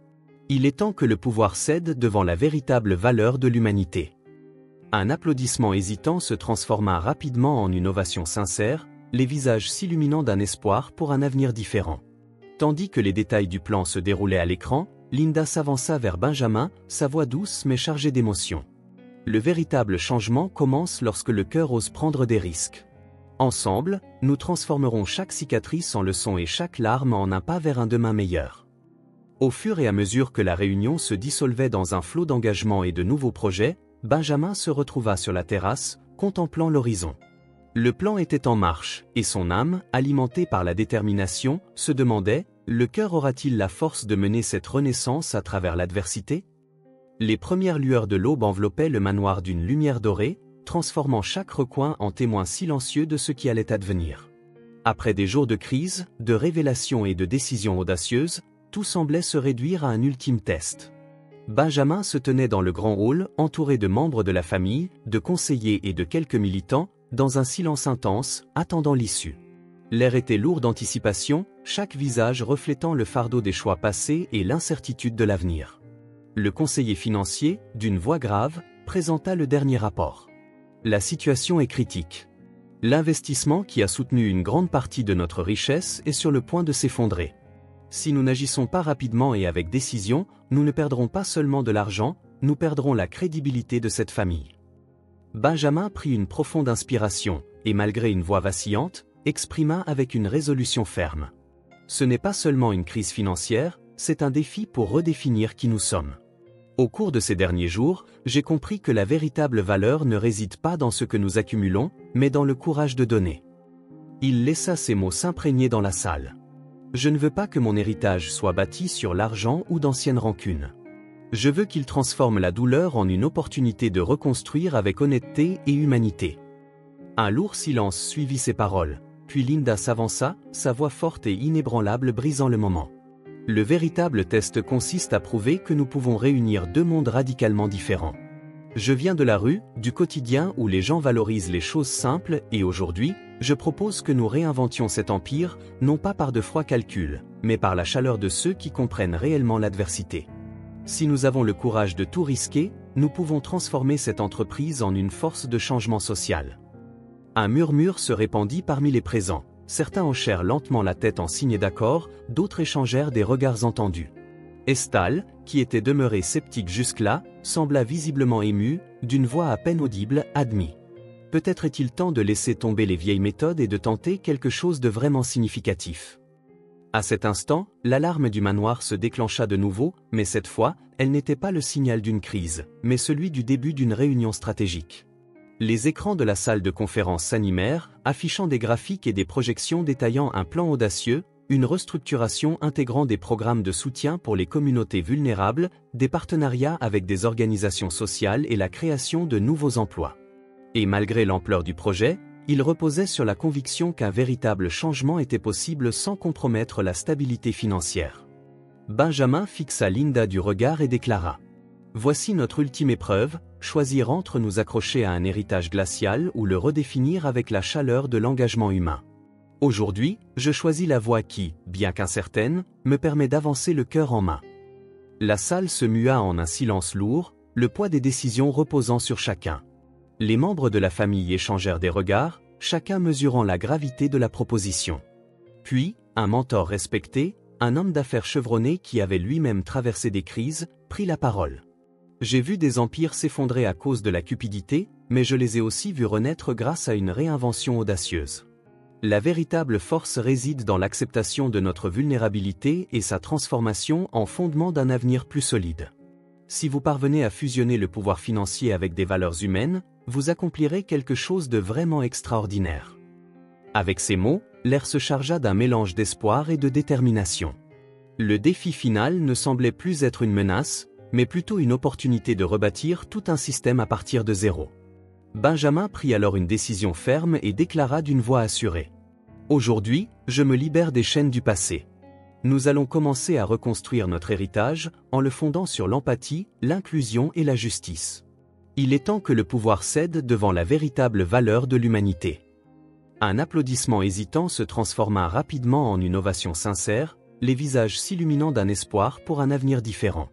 Il est temps que le pouvoir cède devant la véritable valeur de l'humanité. Un applaudissement hésitant se transforma rapidement en une ovation sincère, les visages s'illuminant d'un espoir pour un avenir différent. Tandis que les détails du plan se déroulaient à l'écran, Linda s'avança vers Benjamin, sa voix douce mais chargée d'émotion. Le véritable changement commence lorsque le cœur ose prendre des risques. Ensemble, nous transformerons chaque cicatrice en leçon et chaque larme en un pas vers un demain meilleur. Au fur et à mesure que la réunion se dissolvait dans un flot d'engagement et de nouveaux projets, Benjamin se retrouva sur la terrasse, contemplant l'horizon. Le plan était en marche, et son âme, alimentée par la détermination, se demandait, le cœur aura-t-il la force de mener cette renaissance à travers l'adversité? Les premières lueurs de l'aube enveloppaient le manoir d'une lumière dorée, transformant chaque recoin en témoin silencieux de ce qui allait advenir. Après des jours de crise, de révélations et de décisions audacieuses, tout semblait se réduire à un ultime test. Benjamin se tenait dans le grand hall, entouré de membres de la famille, de conseillers et de quelques militants, dans un silence intense, attendant l'issue. L'air était lourd d'anticipation, chaque visage reflétant le fardeau des choix passés et l'incertitude de l'avenir. Le conseiller financier, d'une voix grave, présenta le dernier rapport. La situation est critique. L'investissement qui a soutenu une grande partie de notre richesse est sur le point de s'effondrer. Si nous n'agissons pas rapidement et avec décision, nous ne perdrons pas seulement de l'argent, nous perdrons la crédibilité de cette famille. Benjamin prit une profonde inspiration, et malgré une voix vacillante, exprima avec une résolution ferme. Ce n'est pas seulement une crise financière, c'est un défi pour redéfinir qui nous sommes. Au cours de ces derniers jours, j'ai compris que la véritable valeur ne réside pas dans ce que nous accumulons, mais dans le courage de donner. Il laissa ces mots s'imprégner dans la salle. Je ne veux pas que mon héritage soit bâti sur l'argent ou d'anciennes rancunes. Je veux qu'il transforme la douleur en une opportunité de reconstruire avec honnêteté et humanité. Un lourd silence suivit ces paroles, puis Linda s'avança, sa voix forte et inébranlable brisant le moment. Le véritable test consiste à prouver que nous pouvons réunir deux mondes radicalement différents. Je viens de la rue, du quotidien où les gens valorisent les choses simples et aujourd'hui, je propose que nous réinventions cet empire, non pas par de froids calculs, mais par la chaleur de ceux qui comprennent réellement l'adversité. Si nous avons le courage de tout risquer, nous pouvons transformer cette entreprise en une force de changement social. Un murmure se répandit parmi les présents. Certains hochèrent lentement la tête en signe d'accord, d'autres échangèrent des regards entendus. Estal, qui était demeuré sceptique jusque-là, sembla visiblement ému, d'une voix à peine audible, admit. Peut-être est-il temps de laisser tomber les vieilles méthodes et de tenter quelque chose de vraiment significatif. À cet instant, l'alarme du manoir se déclencha de nouveau, mais cette fois, elle n'était pas le signal d'une crise, mais celui du début d'une réunion stratégique. Les écrans de la salle de conférence s'animèrent, affichant des graphiques et des projections détaillant un plan audacieux, une restructuration intégrant des programmes de soutien pour les communautés vulnérables, des partenariats avec des organisations sociales et la création de nouveaux emplois. Et malgré l'ampleur du projet, il reposait sur la conviction qu'un véritable changement était possible sans compromettre la stabilité financière. Benjamin fixa Linda du regard et déclara : « Voici notre ultime épreuve, choisir entre nous accrocher à un héritage glacial ou le redéfinir avec la chaleur de l'engagement humain. Aujourd'hui, je choisis la voie qui, bien qu'incertaine, me permet d'avancer le cœur en main. » La salle se mua en un silence lourd, le poids des décisions reposant sur chacun. Les membres de la famille échangèrent des regards, chacun mesurant la gravité de la proposition. Puis, un mentor respecté, un homme d'affaires chevronné qui avait lui-même traversé des crises, prit la parole. « J'ai vu des empires s'effondrer à cause de la cupidité, mais je les ai aussi vus renaître grâce à une réinvention audacieuse. La véritable force réside dans l'acceptation de notre vulnérabilité et sa transformation en fondement d'un avenir plus solide. Si vous parvenez à fusionner le pouvoir financier avec des valeurs humaines, vous accomplirez quelque chose de vraiment extraordinaire. » Avec ces mots, l'air se chargea d'un mélange d'espoir et de détermination. Le défi final ne semblait plus être une menace, mais plutôt une opportunité de rebâtir tout un système à partir de zéro. Benjamin prit alors une décision ferme et déclara d'une voix assurée : « Aujourd'hui, je me libère des chaînes du passé. Nous allons commencer à reconstruire notre héritage en le fondant sur l'empathie, l'inclusion et la justice. Il est temps que le pouvoir cède devant la véritable valeur de l'humanité. » Un applaudissement hésitant se transforma rapidement en une ovation sincère, les visages s'illuminant d'un espoir pour un avenir différent.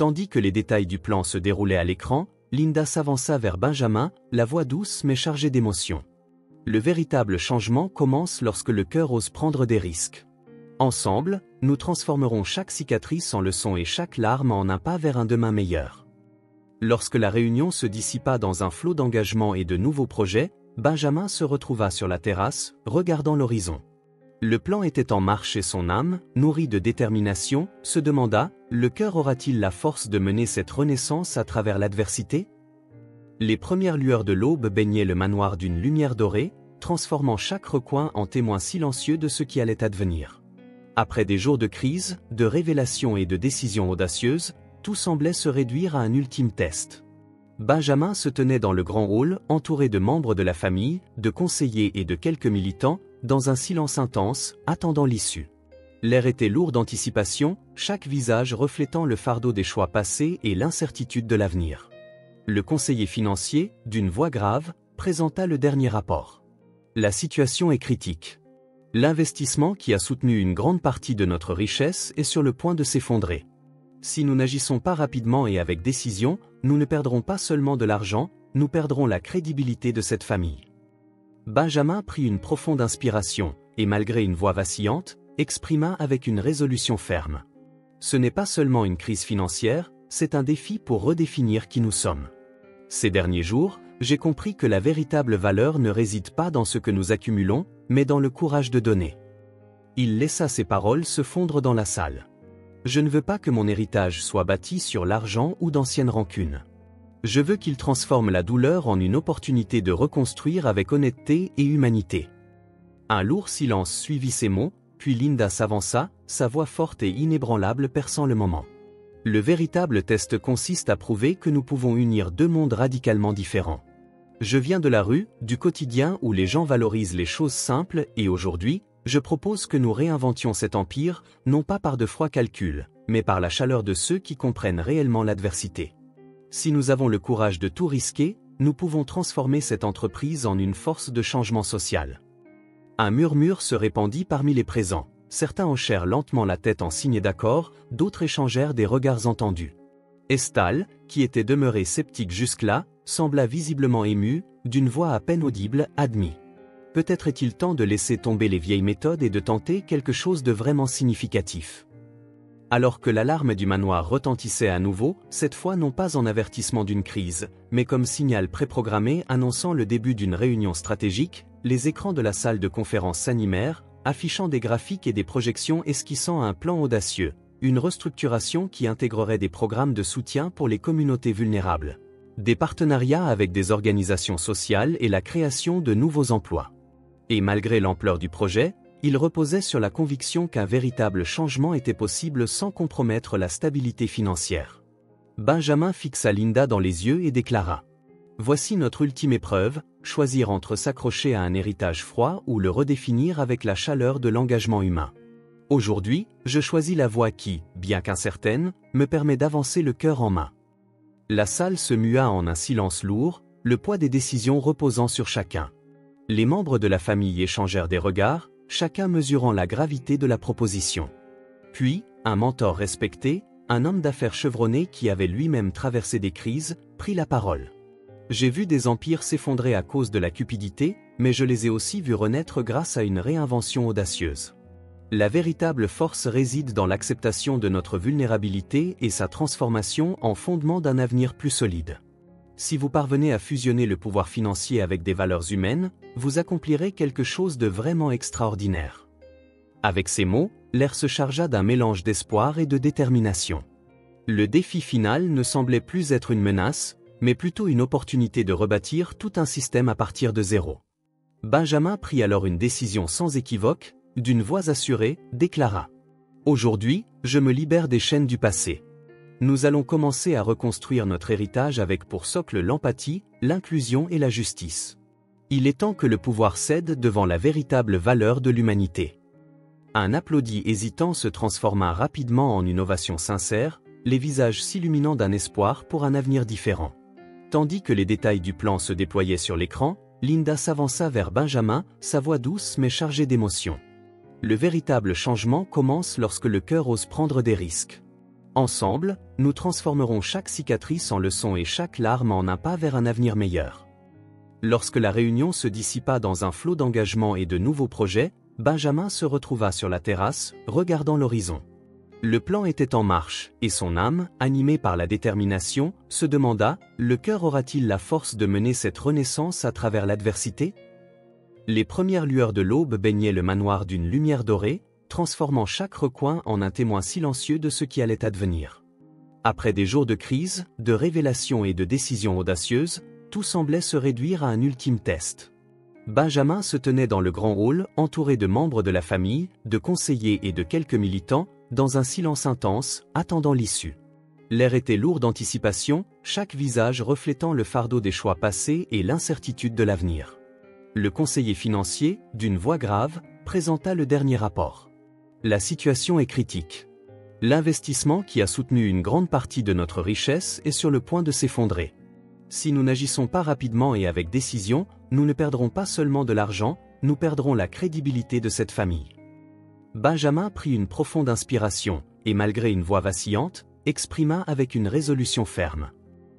Tandis que les détails du plan se déroulaient à l'écran, Linda s'avança vers Benjamin, la voix douce mais chargée d'émotion. Le véritable changement commence lorsque le cœur ose prendre des risques. Ensemble, nous transformerons chaque cicatrice en leçon et chaque larme en un pas vers un demain meilleur. Lorsque la réunion se dissipa dans un flot d'engagement et de nouveaux projets, Benjamin se retrouva sur la terrasse, regardant l'horizon. Le plan était en marche et son âme, nourrie de détermination, se demanda, le cœur aura-t-il la force de mener cette renaissance à travers l'adversité? Les premières lueurs de l'aube baignaient le manoir d'une lumière dorée, transformant chaque recoin en témoin silencieux de ce qui allait advenir. Après des jours de crise, de révélations et de décisions audacieuses, tout semblait se réduire à un ultime test. Benjamin se tenait dans le grand hall, entouré de membres de la famille, de conseillers et de quelques militants, dans un silence intense, attendant l'issue. L'air était lourd d'anticipation, chaque visage reflétant le fardeau des choix passés et l'incertitude de l'avenir. Le conseiller financier, d'une voix grave, présenta le dernier rapport. La situation est critique. L'investissement qui a soutenu une grande partie de notre richesse est sur le point de s'effondrer. Si nous n'agissons pas rapidement et avec décision, nous ne perdrons pas seulement de l'argent, nous perdrons la crédibilité de cette famille. Benjamin prit une profonde inspiration, et malgré une voix vacillante, exprima avec une résolution ferme. Ce n'est pas seulement une crise financière, c'est un défi pour redéfinir qui nous sommes. Ces derniers jours, j'ai compris que la véritable valeur ne réside pas dans ce que nous accumulons, mais dans le courage de donner. Il laissa ses paroles se fondre dans la salle. Je ne veux pas que mon héritage soit bâti sur l'argent ou d'anciennes rancunes. Je veux qu'il transforme la douleur en une opportunité de reconstruire avec honnêteté et humanité. Un lourd silence suivit ces mots, puis Linda s'avança, sa voix forte et inébranlable perçant le moment. Le véritable test consiste à prouver que nous pouvons unir deux mondes radicalement différents. Je viens de la rue, du quotidien où les gens valorisent les choses simples et aujourd'hui, je propose que nous réinventions cet empire, non pas par de froids calculs, mais par la chaleur de ceux qui comprennent réellement l'adversité. Si nous avons le courage de tout risquer, nous pouvons transformer cette entreprise en une force de changement social. Un murmure se répandit parmi les présents. Certains hochèrent lentement la tête en signe d'accord, d'autres échangèrent des regards entendus. Estal, qui était demeuré sceptique jusque-là, sembla visiblement ému, d'une voix à peine audible, admit. Peut-être est-il temps de laisser tomber les vieilles méthodes et de tenter quelque chose de vraiment significatif. Alors que l'alarme du manoir retentissait à nouveau, cette fois non pas en avertissement d'une crise, mais comme signal préprogrammé annonçant le début d'une réunion stratégique, les écrans de la salle de conférence s'animèrent, affichant des graphiques et des projections esquissant un plan audacieux, une restructuration qui intégrerait des programmes de soutien pour les communautés vulnérables, des partenariats avec des organisations sociales et la création de nouveaux emplois. Et malgré l'ampleur du projet, il reposait sur la conviction qu'un véritable changement était possible sans compromettre la stabilité financière. Benjamin fixa Linda dans les yeux et déclara : « Voici notre ultime épreuve, choisir entre s'accrocher à un héritage froid ou le redéfinir avec la chaleur de l'engagement humain. Aujourd'hui, je choisis la voie qui, bien qu'incertaine, me permet d'avancer le cœur en main. » La salle se mua en un silence lourd, le poids des décisions reposant sur chacun. Les membres de la famille échangèrent des regards, chacun mesurant la gravité de la proposition. Puis, un mentor respecté, un homme d'affaires chevronné qui avait lui-même traversé des crises, prit la parole. « J'ai vu des empires s'effondrer à cause de la cupidité, mais je les ai aussi vus renaître grâce à une réinvention audacieuse. La véritable force réside dans l'acceptation de notre vulnérabilité et sa transformation en fondement d'un avenir plus solide. Si vous parvenez à fusionner le pouvoir financier avec des valeurs humaines, vous accomplirez quelque chose de vraiment extraordinaire. » Avec ces mots, l'air se chargea d'un mélange d'espoir et de détermination. Le défi final ne semblait plus être une menace, mais plutôt une opportunité de rebâtir tout un système à partir de zéro. Benjamin prit alors une décision sans équivoque, d'une voix assurée, déclara : « Aujourd'hui, je me libère des chaînes du passé. Nous allons commencer à reconstruire notre héritage avec pour socle l'empathie, l'inclusion et la justice. Il est temps que le pouvoir cède devant la véritable valeur de l'humanité. » Un applaudi hésitant se transforma rapidement en une ovation sincère, les visages s'illuminant d'un espoir pour un avenir différent. Tandis que les détails du plan se déployaient sur l'écran, Linda s'avança vers Benjamin, sa voix douce mais chargée d'émotion. « Le véritable changement commence lorsque le cœur ose prendre des risques. » Ensemble, nous transformerons chaque cicatrice en leçon et chaque larme en un pas vers un avenir meilleur. Lorsque la réunion se dissipa dans un flot d'engagement et de nouveaux projets, Benjamin se retrouva sur la terrasse, regardant l'horizon. Le plan était en marche, et son âme, animée par la détermination, se demanda, le cœur aura-t-il la force de mener cette renaissance à travers l'adversité? Les premières lueurs de l'aube baignaient le manoir d'une lumière dorée, transformant chaque recoin en un témoin silencieux de ce qui allait advenir. Après des jours de crise, de révélations et de décisions audacieuses, tout semblait se réduire à un ultime test. Benjamin se tenait dans le grand hall, entouré de membres de la famille, de conseillers et de quelques militants, dans un silence intense, attendant l'issue. L'air était lourd d'anticipation, chaque visage reflétant le fardeau des choix passés et l'incertitude de l'avenir. Le conseiller financier, d'une voix grave, présenta le dernier rapport. La situation est critique. L'investissement qui a soutenu une grande partie de notre richesse est sur le point de s'effondrer. Si nous n'agissons pas rapidement et avec décision, nous ne perdrons pas seulement de l'argent, nous perdrons la crédibilité de cette famille. Benjamin prit une profonde inspiration, et malgré une voix vacillante, exprima avec une résolution ferme.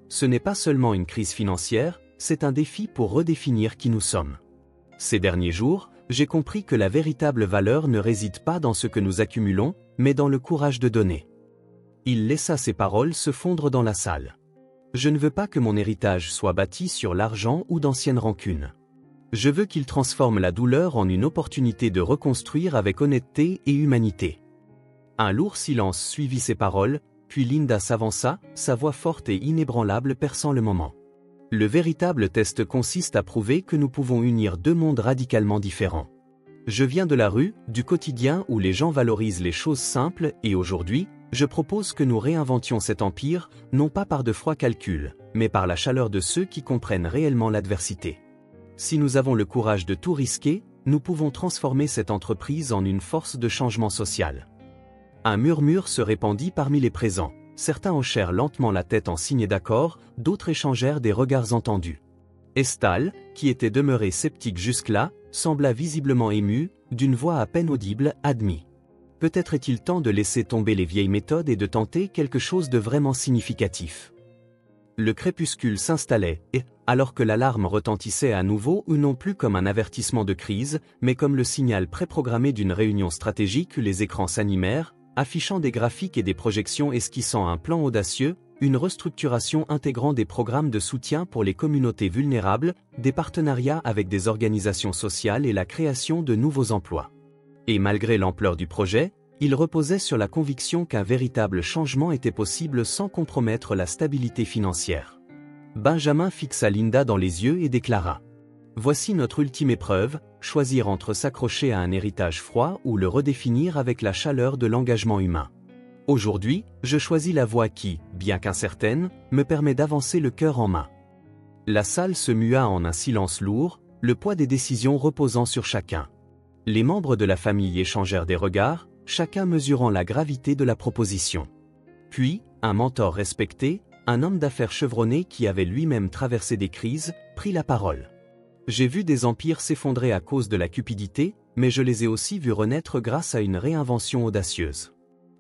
Ce n'est pas seulement une crise financière, c'est un défi pour redéfinir qui nous sommes. Ces derniers jours, j'ai compris que la véritable valeur ne réside pas dans ce que nous accumulons, mais dans le courage de donner. Il laissa ses paroles se fondre dans la salle. Je ne veux pas que mon héritage soit bâti sur l'argent ou d'anciennes rancunes. Je veux qu'il transforme la douleur en une opportunité de reconstruire avec honnêteté et humanité. Un lourd silence suivit ces paroles, puis Linda s'avança, sa voix forte et inébranlable perçant le moment. Le véritable test consiste à prouver que nous pouvons unir deux mondes radicalement différents. Je viens de la rue, du quotidien où les gens valorisent les choses simples, et aujourd'hui, je propose que nous réinventions cet empire, non pas par de froids calculs, mais par la chaleur de ceux qui comprennent réellement l'adversité. Si nous avons le courage de tout risquer, nous pouvons transformer cette entreprise en une force de changement social. Un murmure se répandit parmi les présents. Certains hochèrent lentement la tête en signe d'accord, d'autres échangèrent des regards entendus. Estal, qui était demeuré sceptique jusque-là, sembla visiblement ému, d'une voix à peine audible, admit. Peut-être est-il temps de laisser tomber les vieilles méthodes et de tenter quelque chose de vraiment significatif. Le crépuscule s'installait, et, alors que l'alarme retentissait à nouveau ou non plus comme un avertissement de crise, mais comme le signal préprogrammé d'une réunion stratégique, les écrans s'animèrent, affichant des graphiques et des projections esquissant un plan audacieux, une restructuration intégrant des programmes de soutien pour les communautés vulnérables, des partenariats avec des organisations sociales et la création de nouveaux emplois. Et malgré l'ampleur du projet, il reposait sur la conviction qu'un véritable changement était possible sans compromettre la stabilité financière. Benjamin fixa Linda dans les yeux et déclara : « Voici notre ultime épreuve, choisir entre s'accrocher à un héritage froid ou le redéfinir avec la chaleur de l'engagement humain. Aujourd'hui, je choisis la voie qui, bien qu'incertaine, me permet d'avancer le cœur en main. » La salle se mua en un silence lourd, le poids des décisions reposant sur chacun. Les membres de la famille échangèrent des regards, chacun mesurant la gravité de la proposition. Puis, un mentor respecté, un homme d'affaires chevronné qui avait lui-même traversé des crises, prit la parole. « J'ai vu des empires s'effondrer à cause de la cupidité, mais je les ai aussi vus renaître grâce à une réinvention audacieuse.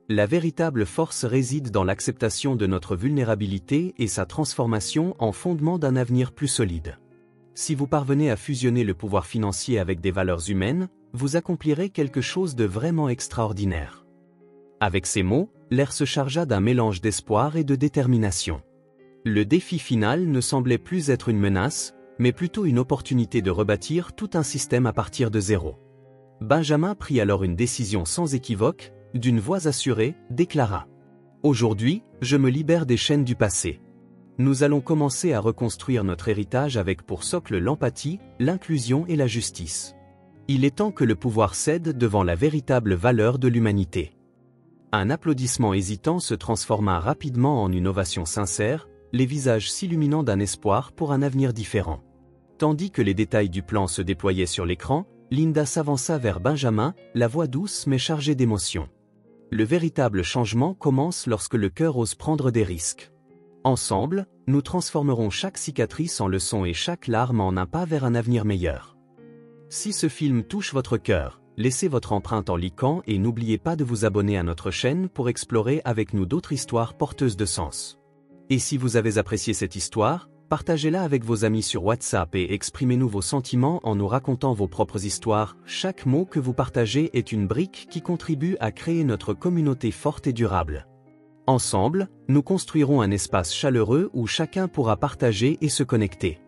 La véritable force réside dans l'acceptation de notre vulnérabilité et sa transformation en fondement d'un avenir plus solide. Si vous parvenez à fusionner le pouvoir financier avec des valeurs humaines, vous accomplirez quelque chose de vraiment extraordinaire. » Avec ces mots, l'air se chargea d'un mélange d'espoir et de détermination. Le défi final ne semblait plus être une menace, mais plutôt une opportunité de rebâtir tout un système à partir de zéro. Benjamin prit alors une décision sans équivoque, d'une voix assurée, déclara : « Aujourd'hui, je me libère des chaînes du passé. Nous allons commencer à reconstruire notre héritage avec pour socle l'empathie, l'inclusion et la justice. Il est temps que le pouvoir cède devant la véritable valeur de l'humanité. » Un applaudissement hésitant se transforma rapidement en une ovation sincère, les visages s'illuminant d'un espoir pour un avenir différent. Tandis que les détails du plan se déployaient sur l'écran, Linda s'avança vers Benjamin, la voix douce mais chargée d'émotion. « Le véritable changement commence lorsque le cœur ose prendre des risques. Ensemble, nous transformerons chaque cicatrice en leçon et chaque larme en un pas vers un avenir meilleur. » Si ce film touche votre cœur, laissez votre empreinte en likant et n'oubliez pas de vous abonner à notre chaîne pour explorer avec nous d'autres histoires porteuses de sens. Et si vous avez apprécié cette histoire, partagez-la avec vos amis sur WhatsApp et exprimez-nous vos sentiments en nous racontant vos propres histoires. Chaque mot que vous partagez est une brique qui contribue à créer notre communauté forte et durable. Ensemble, nous construirons un espace chaleureux où chacun pourra partager et se connecter.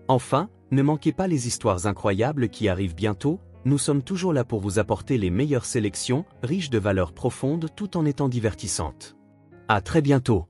Enfin, ne manquez pas les histoires incroyables qui arrivent bientôt, nous sommes toujours là pour vous apporter les meilleures sélections, riches de valeurs profondes tout en étant divertissantes. À très bientôt.